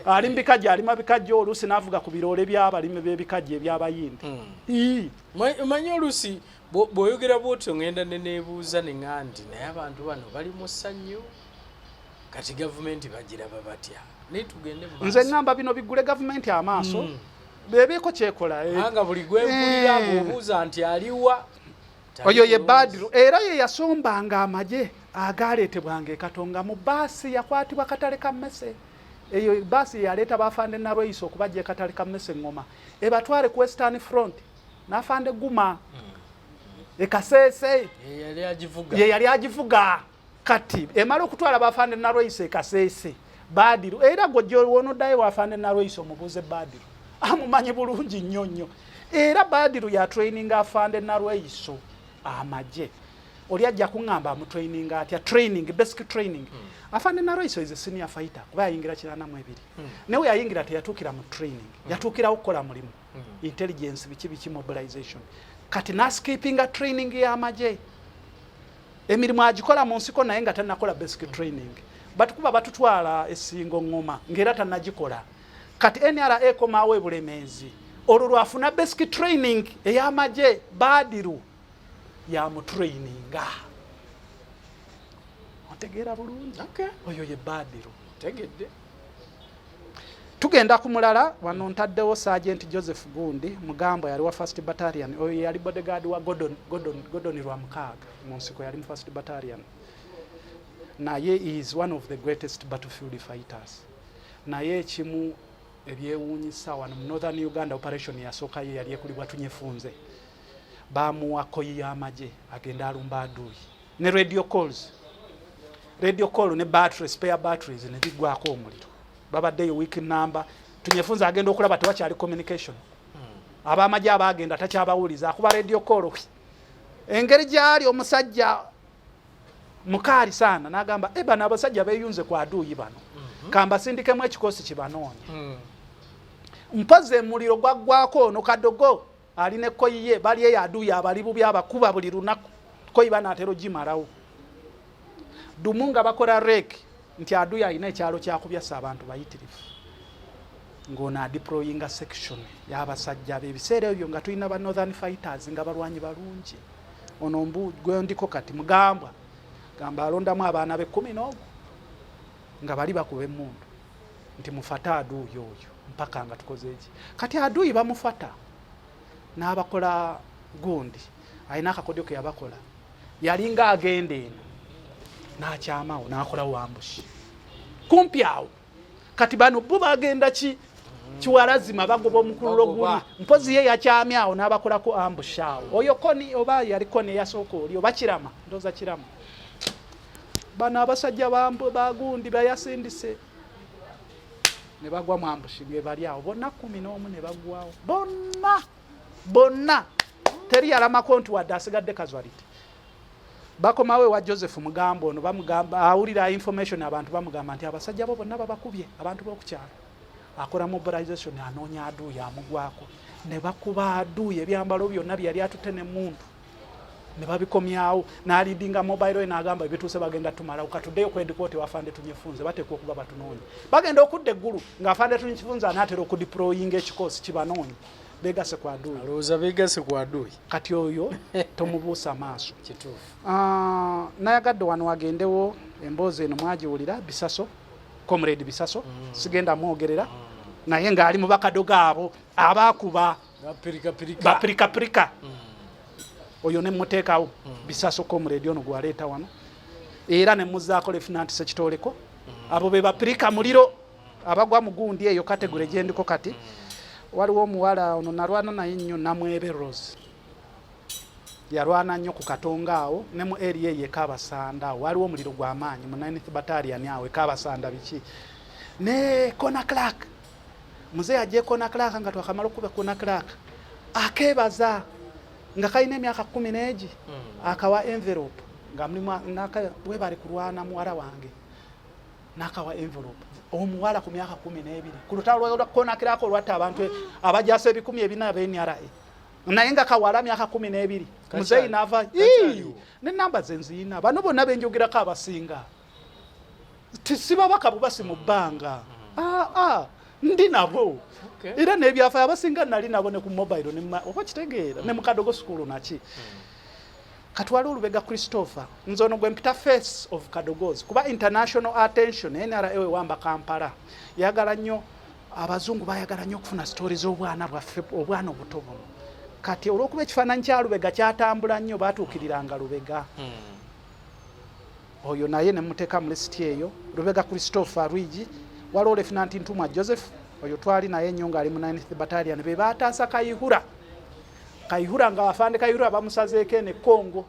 ali mbikajjo ali mabikajjo olusi navuga ku birole by'abalimi b'ebikajjo ebyabayindi manyi olusi bw'oyogera bw'otyo ngenda neneebuuza ne ngandi naye abantu bano bali mu ssanyu kati gavumenti bagiraba batya naye tugende mu nze ngamba bino bigule gavumenti amaaso bebeeko kyekola anga buli gwempulira ng'obuuza nti aliwa oyo ye Badru era ye yasombanga amagye agaaleetebwanga e Katonga mu baasi yakwatibwa katale ka mmese eyo baasi yaleeta bafande Narweyiso okubajja e katale ka mmese ngoma ebatwale ku Western Front n'afande Guma e Kasese ye yali agivuga kati emala okutwala bafande Narweyiso e Kasese Badru era gojjo wonoddayo wafande Narweyiso mubuuze Badru amumanyi bulungi nnyo era Badru ya training afande Narweyiso amagye oli ajja kuŋŋamba amutraining atya training basic training afande Narweyiso is a senior fighter kuba yayingira 92 newe yayingira teyatuukira mu training yatuukira okukola mulimu intelligence biki mobilization kati naskipinga training y'amagye emirimu agikola mu nsiko naye nga tannakola basic training batukuba batutwala esingo ngoma ngera tannagikola kati NRA komaawo ebulemeezi olwo lwafuna basic training ey'amagye Badru ya mu traininga otegeera bulungi oyo ye Badru tegedde tugenda ku mulala wano ntaddewo Sergeant Joseph Gundi mugambo yali wa first battalion oyo yali bodyguard wa Gordon lwa mukaaga mu nsiko yali mu first battalion naye is one of the greatest battlefield fighters naye ekimu ebyewuunyisa wano mu Northern Uganda operation yasooka ye yali ekulibwa tunyefunze bamuwa koyi y'amagye agenda alumba aduyi ne radio call ne battery spare batteries ne bigwako omuliro babaddeyo week number tunyefunze agenda okulaba tewakyali communication abamagye abagenda takyabawuliza akuba radio call engeri gyali omusajja mukaali sana nagamba bano abasajja beeyunze ku aduyi bano kamba sindikemu ekikosi kibanoonya mpoze muliro gwaggwako ono Kadogo aline koyiye bali ye aduyi abali bubi abakuba buli lunaku koyi banaatero gimalawo dumunga bakola rek nti aduyi alina ekyalo kyakubyasa abantu bayitirifu ng'ona deployinga section y'abasajja b'ebiseera ebyo nga tulina ba Northern Fighters nga balwanyi balungi ono mbu gwe ndiko kati mugambwa gamba alondamu abaana be 11 nga bali bakuba emmundu nti mufata aduyi oyo mpaka nga tukoze eki kati aduyi bamufata n'abakola Gundi alina akakodyo ke yabakola yalinga agenda eno n'akyamawo n'akolawo ambushi kumpi awo kati bano bo bagenda kiwalazima bagoba omukululo guli mpozi ye yakyamya awo n'abakolako ambushi awo oyo koni oba yali koni eyasooka oli oba kirama ndoza kirama bano abasajja ba Gundi bayasindise ne bagwa mu ambushi bye bali awo bonna 11 ne bagwawo bonna teri yalamako nti wadde asigadde casualty bakomawe wa Joseph mugambo ono bamugamba awulira information abantu bamugamba nti abasajja bo bonna babakubye abantu b'okukyalo akola mobilization anoonya aduyi amugwako ne bakuba aduyi ebyambalo byonna byali atutene muntu ne babikomyawo n'alidinga mobile we n'agamba ebituuse bagenda tumalawo katuddeyo ku headquarter wafande tunyefunze bateekwa okuba batunoonya bagenda okudda eggulu ng'afande tunyefunze anaatera okudeployinga ekikosi kibanoonya begase kwa aduyi alowooza begase ku aduyi kati oyo tomubuusa maaso kituufu nayagadde wano wagendewo emboozi eno mwagiwulira Bisaso comrade Bisaso sigenda mwogerera naye ng'ali mu Bakadogo abo abakuba bapirikapirika oyo ne muteekawo Bisaso comrade ono gwaleeta wano era ne muzzaako Lieutenant Sekitoleko abo be bapirika muliro abagwa mu Gundi eyo kategore gyendiko kati waliwo omuwala ono nalwana naye nnyo Namwebe Rose yalwana nnyo ku Katonga awo ne mu area ye Kabasanda waliwo omuliro gw'amaanyi mu 9th Battalion awe Kabasanda biki ne Kona Clark muzee ajje Kona Clark nga twakamala okuba Kona Clark akebaza nga kalina emyaka 11 akawa envelope nga mulimu we bali kulwana muwala wange n'akawa envelope omuwala ku myaka 12 ku lutalo lwa Kona Clark olwatta abantu abajasa 10,400 be NRA naye nga kawala myaka 12 muzee n'ava ne namba zenzina bano bonna benjogerako abasinga tisibabaka bubasi mu bbanga ndi nabo era n'ebyafaayo abasinga nali nabo ne ku mobile oba kitegeera ne MKadogo school naki katwala Olubega Christopher nzono gwe mpita face of Kadogos kuba international attention NRA wamba Kampala yagala nnyo abazungu bayagala nnyo okufuna stories obwana bwaffe obwana obuto buno kati olwokuba ekifaananyi kya Lubega kyatambula nnyo baatuukiriranga Lubega oyo naye ne muteeka mu list eyo Lubega Christopher Rwigi waliwo Lieutenant Ntumwa Joseph oyo twali naye nnyo ng'ali mu 9th Battalion be baataasa Kayihura nga afande Kayihura bamusazeeko ne Congo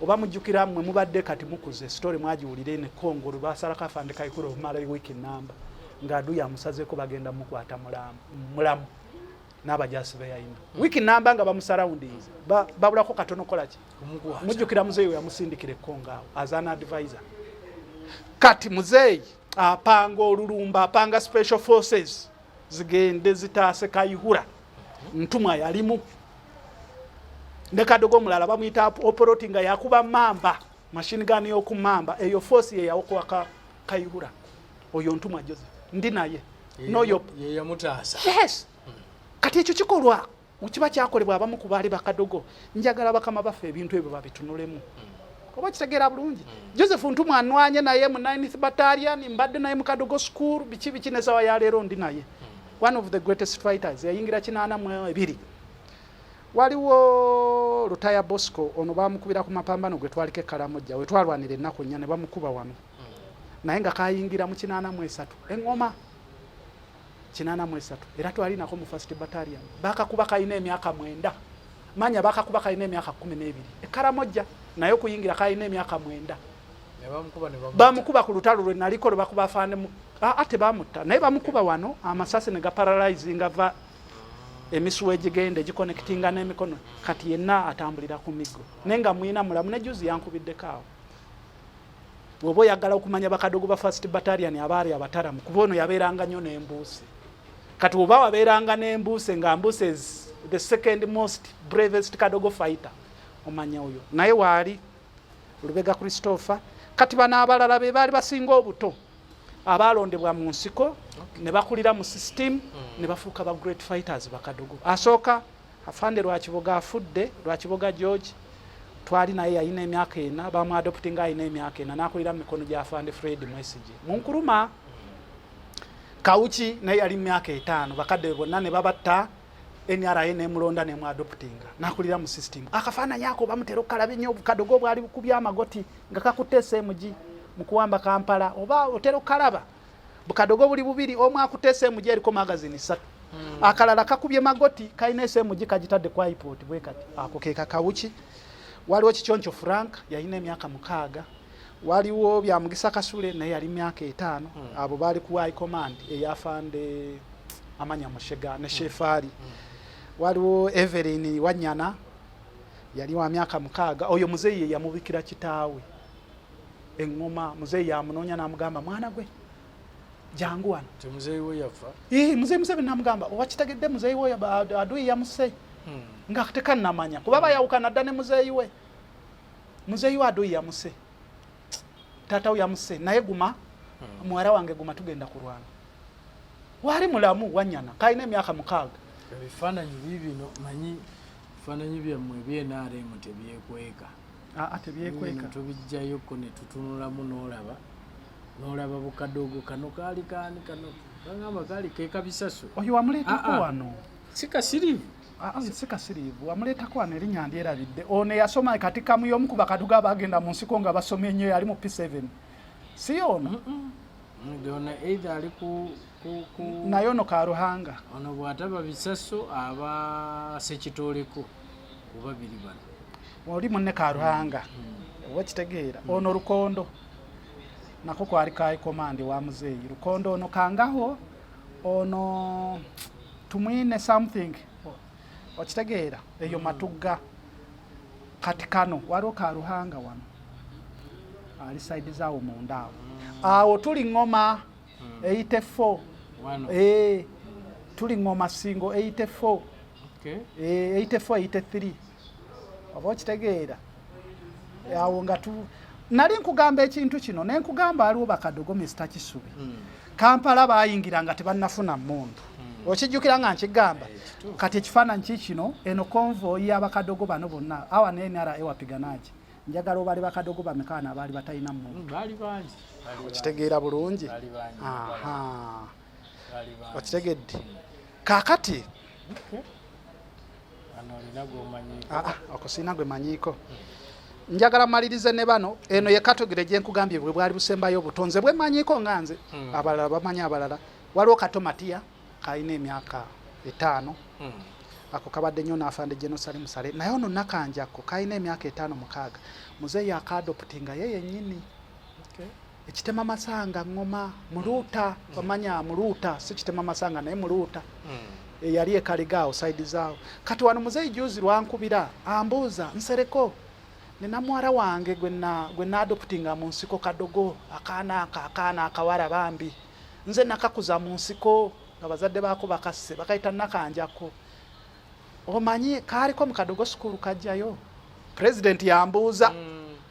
oba mujjukira mmwe mubadde kati mukuze story mwagiwulire ne Congo lubasalako afande Kayihura omala week number ng'adu yamusazeeko bagenda mukwata mulamu n'abajasi be yayina week number nga bamusaraundize babulako katono kolaki mujjukira muzeeyi yamusindikire Congo awo as an advisor kati muzeeyi apanga olulumba apanga special forces zigende zitaase Kayihura Ntumwa yalimu ne Kadogo mulala bamuyita operating yakuba mamba machine gun yokumamba eyo force ye yawokwaka Kayihura oyo Ntumwa Joseph ndi naye noyo ye yamutaasa yes kati ekyo kikolwa ukiba kyakolebwa abamu ku baali Bakadogo njagala bakama baffe ebintu ebyo babitunulemu oba kitegeera bulungi Joseph Ntumwa anwanye naye mu 9th Battalion mbadde naye MKadogo school biki ne sawa ya leero ndi naye one of the greatest fighters yayingira 82 waliwo Lutaya Bosco ono bamukubira ku mapambano gwe twaliko Kalamojja we twalwanira ennaku nnya ne bamukuba wano naye nga kayingira mu 83 engoma 83 era twali nako mu 1st Battalion bakakuba kayina emyaka 9 manya bakakuba kayina emyaka 12 Kalamojja naye okuyingira kayina emyaka 9 bamukuba ku lutalo lwe naliko lwe bakuba afande ate bamutta naye bamukuba wano amasasi ne gaparalyze ngava emisuwe gigende giconnectinga n'emikono kati yenna atambulira ku migo nenga mwina mulamu ne juzi yankubidde kaawo bwoba oyagala okumanya Bakadogo ba 1st Battalion abaali abataramu kuba ono yabeeranga nnyo n'embuuse kati oba wabeeranga n'embuuse nga mbuuse is the second most bravest Kadogo fighter omanya oyo naye waali Lubega Christopher kati bana abalala be baali basinga obuto abalondebwa mu nsiko ne bakulira mu system ne bafuuka ba great fighters Bakadogo asooka afande Lwakiboga afudde Lwakiboga George twali naye yayina emyaka 4 bamu adopting ayina emyaka 4 nakulira mu mikono gya afande Fred Mwesige Munkuruma Kauchi naye yali myaka 5 bakadde bonna ne babatta NRA ne mulonda ne mu adoptinga nakulira mu system akafana yako bamutero kalabe nnyo Bakadogo bwali kubya amagoti nga kakutese muji mukuwamba Kampala oba otero kalaba Bakadogo buli bubiri omwe akutese muji aliko magazine 3 akalala kakubye magoti kainese muji kajitadde kwa airport bwe kati ako keka Kauchi waliwo Kichoncho Frank yayina emyaka 6 waliwo Byamugisa Kasule naye yali myaka 5 abo bali ku high command eyafande amanya Mushega ne Shefari waliwo Evelyn Wanyana yali wa myaka 6 oyo muzeeyi yamubikira kitaawe engoma muzeeyi yamunonya namugamba mwana gwe jangu wano muzeeyi we yafa muzeeyi Museveni namugamba owakitegedde muzeeyi we adui yamuse nga kateka namanya kuba bayawukana dda ne muzeeyi we adui yamuse tata we yamuse naye guma muwala wange guma tugenda kulwana wali mulamu Wanyana kayina emyaka 6 ebifaananyi bibino manyi bifaananyi byammwe byenaremu tebyekweka tebyekweka tubijjayoko ne tutunulamu n'olaba Bakadogo kano kaali kaani kano bagamba kaali keeka bisaso oyo wamuleetako wano sikasirivu sikasirivu wamuleetako wano erinnya ndyerabidde ono yasoma kati kamu y'omu ku Bakadogo abagenda mu nsiko nga basomye ennyo yali mu P7 si ono ono either ali ku naye ono Karuhanga ono bw'ataba bisaso aba Sekitoleko oba biri bano oli munne Karuhanga oba kitegeera ono Lukondo nako kwali kai command wa muzeeyi Lukondo ono kangaho ono tumwine something okitegeera eyo Matugga kati kano waliwo Karuhanga wano ali side zaawo mundaawo awo tuli ngoma 84 tuli ngoma singo 84 84 83 oba okitegeera awo nga nali nkugamba ekintu kino ne nkugamba aliwo Bakadogo Mr. Kisubi Kampala bayingira nga tebannafuna mmundu okijjukira nga nkigamba kati ekifaananyi kikino eno convoy y'Abakadogo bano bonna awa ne NRA ewapiganaaki njagala obali Bakadogo bamekaana abaali batalina mmundu baali bangi okitegeera bulungi okitegedde kaakati okusiina gwe manyiiko njagala malirize ne bano eno ye katogere gye nkugambye bwe bwali busembayo obutonze bwe manyiiko nga nze abalala bamanyi abalala waliwo katomatiya kalina emyaka 5 ako kabadde nnyo n'afande Jenosali Musale naye ono nakanjako kalina emyaka 5-6 muzeeyi akaadoptinga ye yennyini ekitema masanga ngoma muluuta bamanya muluuta si kitema masanga naye muluuta yali ekaligaawo saidi zaawo kati wano muzeeyi juzi lwankubira ambuuza Nsereko nina mwara wange gwe naadoptinga mu nsiko Kadogo akaana akawala bambi nze nakakuza mu nsiko nga bazadde baako bakasse bakayita nakanjako omanyi kaaliko mu Kadogo school kajjayo president yambuuza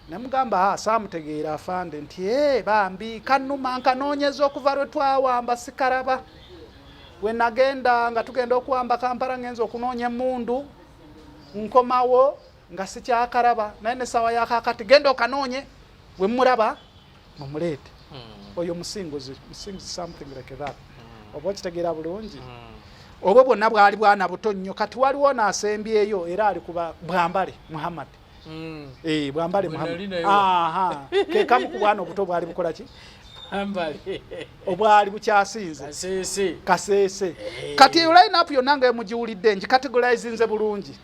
nemugamba saamutegeera afande nti bambi kanuma nkanoonyeza okuva lwe twawamba sikaraba we nagenda nga tugenda okuwamba Kampala ngenza okunoonya emmundu nkomawo nga sikyakaraba naye ne sawa yakakati genda okanoonye we muraba mumuleete oyo musingozi something like that oba okitegeera bulungi obwo bwonna bwali bwana buto nnyo kati waliwo naasembyeyo era ali kuba Bwambale Muhammad Bwambale Muhammad ke kamu ku bwana obuto bwali bukola ki Bwambale obwali bukyasinze Kasese kati line up yonna nga emugiwulidde ngicategorize nze bulungi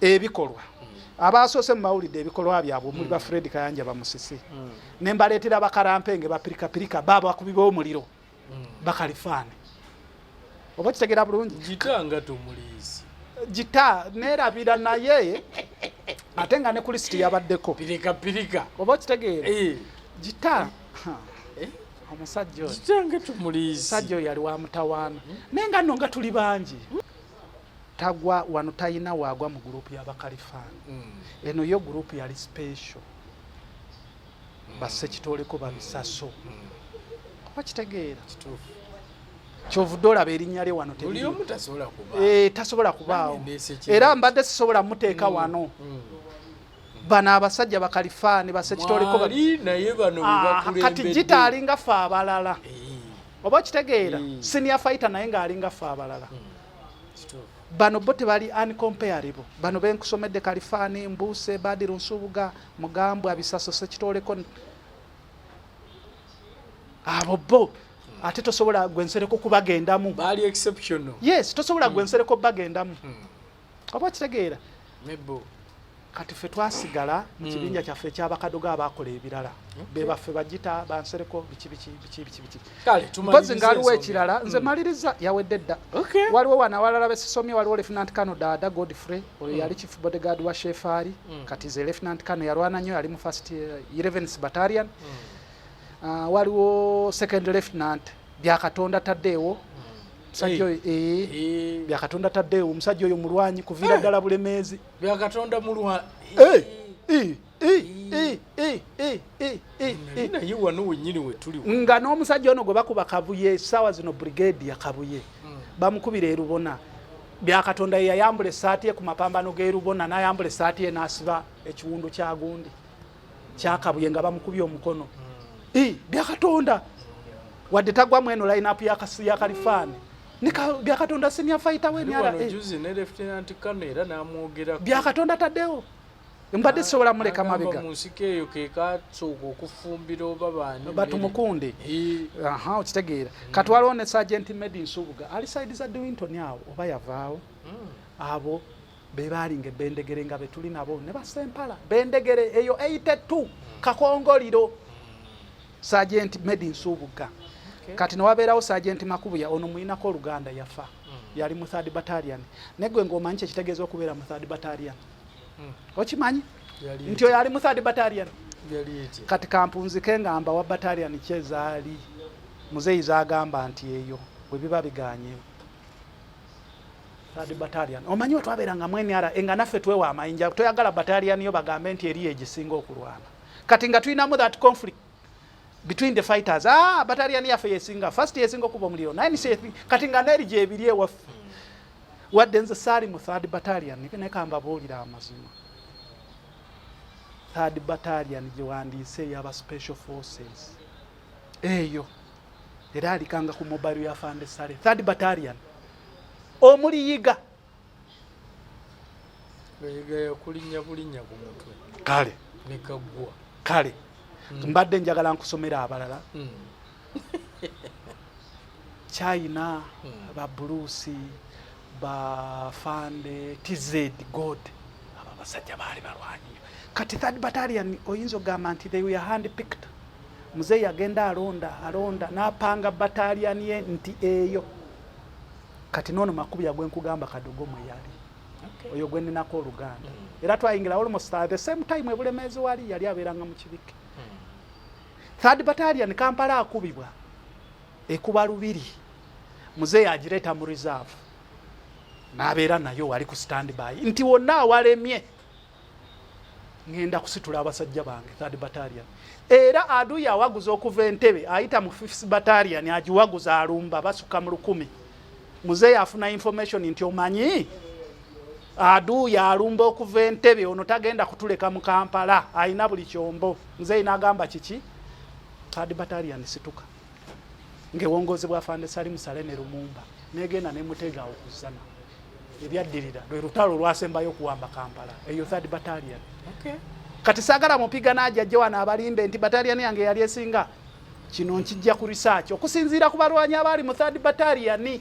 ebikolwa abasoose mu mawulidde ebikolwa byabwe omuli ba Fred Kayanja bamusisi ne mbaleetera bakarampenge bapirikapirika baba bakubiba omuliro bakalifaane oba kitegeera bulungi gitanga tumuliisi gita neerabira naye ate nga ne ku lisiti yabaddeko pirikapirika oba kitegeera gita omusajja gitanga tumuliisi sajja yali wa mutawaana naye nga nno nga tuli bangi tagwa wano tayina waagwa mu gurupu y'abakalifaani eno yo gurupu yali special basse kitoleko babisaso oba kitegeera kyovudde olaba erinnya lye wano tasobola kubaawo era mbadde sisobola muteeka wano bano abasajja bakalifaani basse kitoleko kati gita alinga ffe abalala oba kitegeera senior fighter naye ng'alinga ffe abalala bano bo tebali uncomparable bano benkusomedde Kalifaani Mbuuse Badiru Nsubuga Mugambwe abisaso sekitoleko abo bo ate tosobola gwensereko kubagendamu bali exceptional yes tosobola gwensereko bagendamu oba kitegeera mebo kati ffe twasigala mu kibinja kyaffe eky'Abakadogo abakola ebirala be baffe bagita bansereko biki mpozi ngaliwo ekirala nze maliriza yawedde dda waliwo wana awalala besisomye waliwo Lieutenant Colonel Dada Godfrey oyo yali chief bodyguard wa Shefari kati ze Lieutenant Colonel yalwana nnyo yali mu first 11th battalion waliwo second lieutenant Byakatonda Taddeewo musajja oyo Byakatonda Taddeewo omusajja oyo mulwanyi kuviira ddala Bulemeezi Byakatonda mulwanyi naye wano wennyini we tuli nga n'omusajja ono gwe bakuba Kabuye essaawa zino brigade ya Kabuye bamukubira e Rubona Byakatonda ye yayambula essaati ye ku mapambano g'e Rubona n'ayambula essaati ye n'asiba ekiwundu kya gundi kya Kabuye nga bamukubye omukono Byakatonda wadde tagwamu eno line up ya Kalifaani Byakatonda senior fighter we NRA juzi ne Lieutenant Colonel era namwogerako Byakatonda Taddeewo mbadde sobola muleka mabega musike eyo ke katsoka okufumbira oba bani batumukunde okitegeera kati waliwo ne Sergeant Medi Nsubuga ali side za Winton awo oba yavaawo abo be balinga bendegere nga betuli nabo ne basempala bendegere eyo 82 kakongoliro Sergeant Medi Nsubuga kati newabeerawo Sergeant Makubuya ono muyinako Oluganda yafa yali mu 3rd battalion negwe ng'omanyi ekitegeeza okubeera mu 3rd battalion okimanyi nti oyo ali mu 3rd battalion kati kampunzike ngamba wa battalion kyezaali muzeeyi zagamba nti eyo bwe biba biganyewo 3rd battalion omanyi otwabeeranga mu NRA nga naffe twewa amayinja toyagala battalion yo bagambe nti eriyo egisinga okulwana kati nga tulinamu that conflict between the fighters. Battalion yaffe yesinga first yesinga okuba omuliro 9 kati nga neri gye ebiri ewaffe wadde nze saali mu 3rd battalion nekamba buulira amazima. 3rd battalion gye wandiise ey'aba special forces eyo era alikanga ku mobile ya Fande Sale. 3rd battalion omuliyiga kulinya ku mutwe kale nekagwa kale mbadde njagala nkusomera abalala China ba Bruce ba Fande TZ God aba basajja bali balwanyi kati 3rd battalion oyinzo gamba nti they were hand picked. Muzeyi yagenda alonda n'apanga battalion ye nti eyo kati nono makubi yagwenkugamba Kadogo mwe yali oyo gwe ninako Oluganda era twayingira almost at the same time ebulemezi wali yali abeeranga mu kibike. 3rd battalion Kampala akubibwa ekuba lubiri muzeyi agireeta mu reserve n'abeera nayo wali ku standby nti wonna awalemye ngenda kusitula abasajja bange 3rd battalion era aduya awaguza okuva Entebbe ayita mu 5th battalion agiwaguza alumba basuka mu 10. Muzeyi afuna information nti omanyi aduya alumba okuva Entebbe ono tagenda kutuleka mu Kampala ayina buli kyombo. Muzeyi n'agamba kiki 3rd battalion situka ngewongozi bwa Fande Salimu Sale ne Lumumba negenda nemutega okuzana ebyaddirira lwe lutalo lwasembayo kuwamba Kampala eyo 3rd battalion. Kati sagala mupiga najja wana abalimbe nti battalion yange yali esinga kino nkijja ku research okusinziira ku balwanyi abali mu 3rd battalion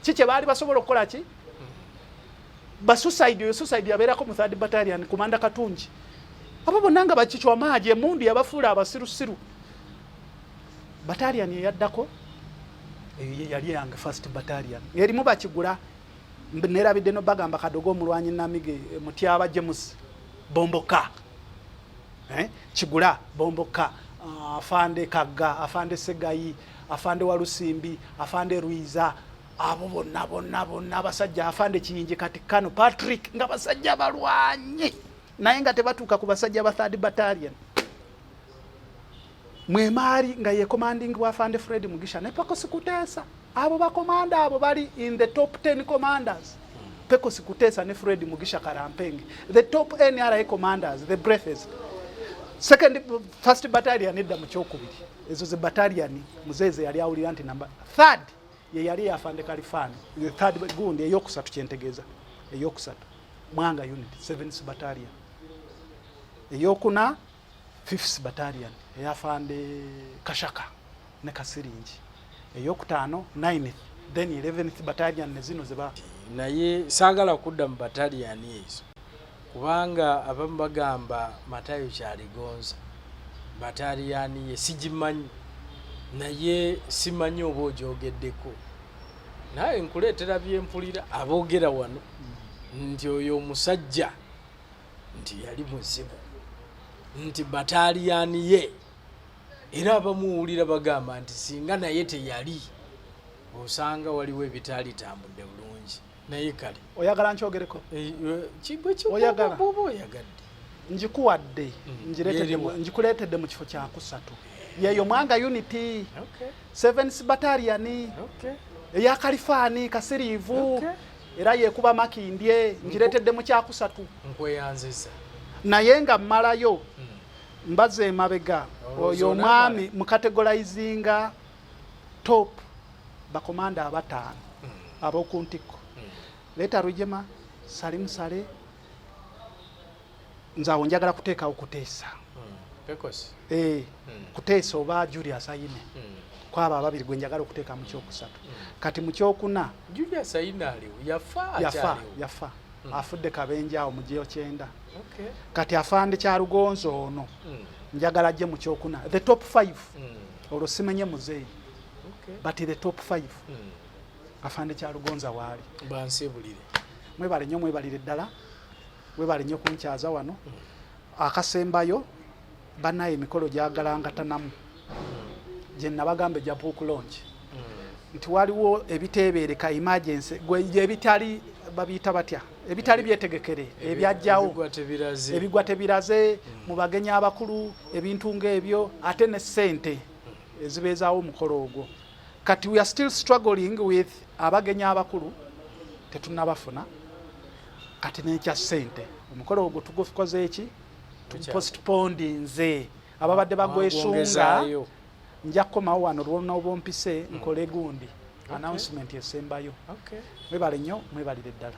kike bali basobola okukola ki ba suicide yabeerako mu 3rd battalion Komanda Katunji abo bonna nga bakichwa maaje emundu yabafuula abasirusiru. Battalion yaddako yali yange 1st battalion erimu bakigula nerabidde no bagamba Kadogo omulwanyi Namige Mutyaba James Bomboka kigula Bomboka Afande Kagga Afande Segayi Afande Walusimbi Afande Ruiza abo bonna basajja Afande Kiyinje kati Kano Patrick nga basajja balwanyi naye nga tebatuuka ku basajja ba 3rd battalion. Mwemari nga ye commanding wa Afande Fred Mugisha ne Peko Sikutesa abo ba commander abo bali in the top 10 commanders. Peko Sikutesa ne Fred Mugisha Karampenge the top NRA commanders, the breathers. 1st battalion edda mu kyokubiri ezo ze battalion muzeze yali awulira nti number 3rd ye yali Afande Kalifani the 3rd gundi eyokusatu kyentegeeza eyokusatu Mwanga unit 7th battalion eyokuna 5th battalion eyafande Kashaka ne Kasirinji eyokutano 9th then 11th battalion ne zino zeba naye sagala kudda mu battalion ezo kubanga abamu bagamba Matayo Kyaligonza battalion ye sigimanyi naye simanyi oba ogyogeddeko naye nkuleetera byempulira aboogera wano nti oyo omusajja nti yali muzibu nti battalion ye era abamuwulira bagamba nti singa naye teyali osanga waliwo ebitaalitambudde bulungi naye kale oyagala nkyogereko kibwe oyagala oyagadde njikuwadde njikuleetedde mu kifo kya kusatu yeyo Mwanga unity 7th battalion eya Kalifani Kasirivu era yekuba Makindye njiretedde mu kya kusatu nkweyanziza naye nga mmalayo mbaze mabega oyo mwami mu categorizinga top bakomanda abatano abokuntiko leta Rujema Salimu Sale nzawo njagala kuteeka okuteesa Pekos kuteesa oba Julius Ayine kwaba ababiri gwe njagala okuteeka mu kyokusatu kati mu kyokuna Julius Ayine aliwo yafa afudde kabenja awo mu gyo 9 kati Afande Kyalugonzo ono njagala ajje mu kyokuna the top 5 olwo simenye muzeeyi but the top 5 Afande Kyalugonza waali bansebulire mwebale nnyo mwebalire ddala webale nnyo kunkyaza wano akasembayo banaye emikolo gyagalangatanamu gye nabagambe gya book launch nti waliwo ebiteebereka emergency gwe ebitali babiyita batya ebitali byetegekere ebyajjawo ebigwa tebiraze mu bagenyi abakulu ebintu ng'ebyo ate ne ssente ezibeezaawo omukolo ogwo kati we are still struggling with abagenyi abakulu tetunnabafuna kati n'ekya ssente omukolo ogwo tugukoze eki tupostpondinze ababadde bagwesunga nja kukomawo wano olw'onobompise nkole gundi announcement esembayo mwebale nnyo mwebalire ddala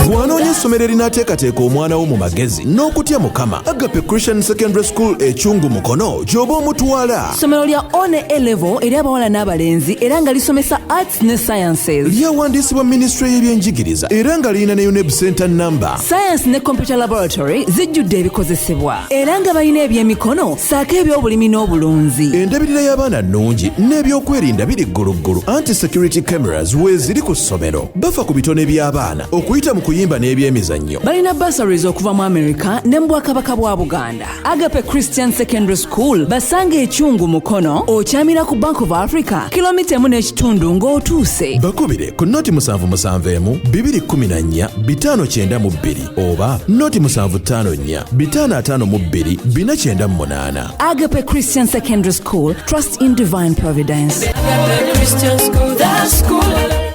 bw'anoonya essomero erinaateekateeka omwana wo mu magezi n'okutya mukama Agape Christian Secondary School ekyungu mukono gy'oba omutwala. Ssomero lya one A-level eri abawala n'abalenzi era nga lisomesa arts ne sciences. Lyawandiisibwa Ministry y'ebyenjigiriza era nga lirina ne UNEB Center number. Science ne computer laboratory zijjudde ebikozesebwa era nga balina ebyemikono saako eby'obulimi n'obulunzi. Endabirira y'abaana nnungi n'ebyokwerinda biri gguluggulu anti-security cameras weeziri ku ssomero. Bafa ku bitone by'abaana okuyita mu kuyimba n'ebyemizannyo. Balina bursaries okuva mu America ne mu Bwakabaka bwa Buganda. Agape Christian Secondary School basange ekyungu mukono okyamira ku Bank of Africa kilomita 1.5 ng'otuuse. Bakubire ku noti 771 214 592 oba noti 754 552 498. Agape Christian Secondary School, trust in divine providence. Agape Christian School, that school.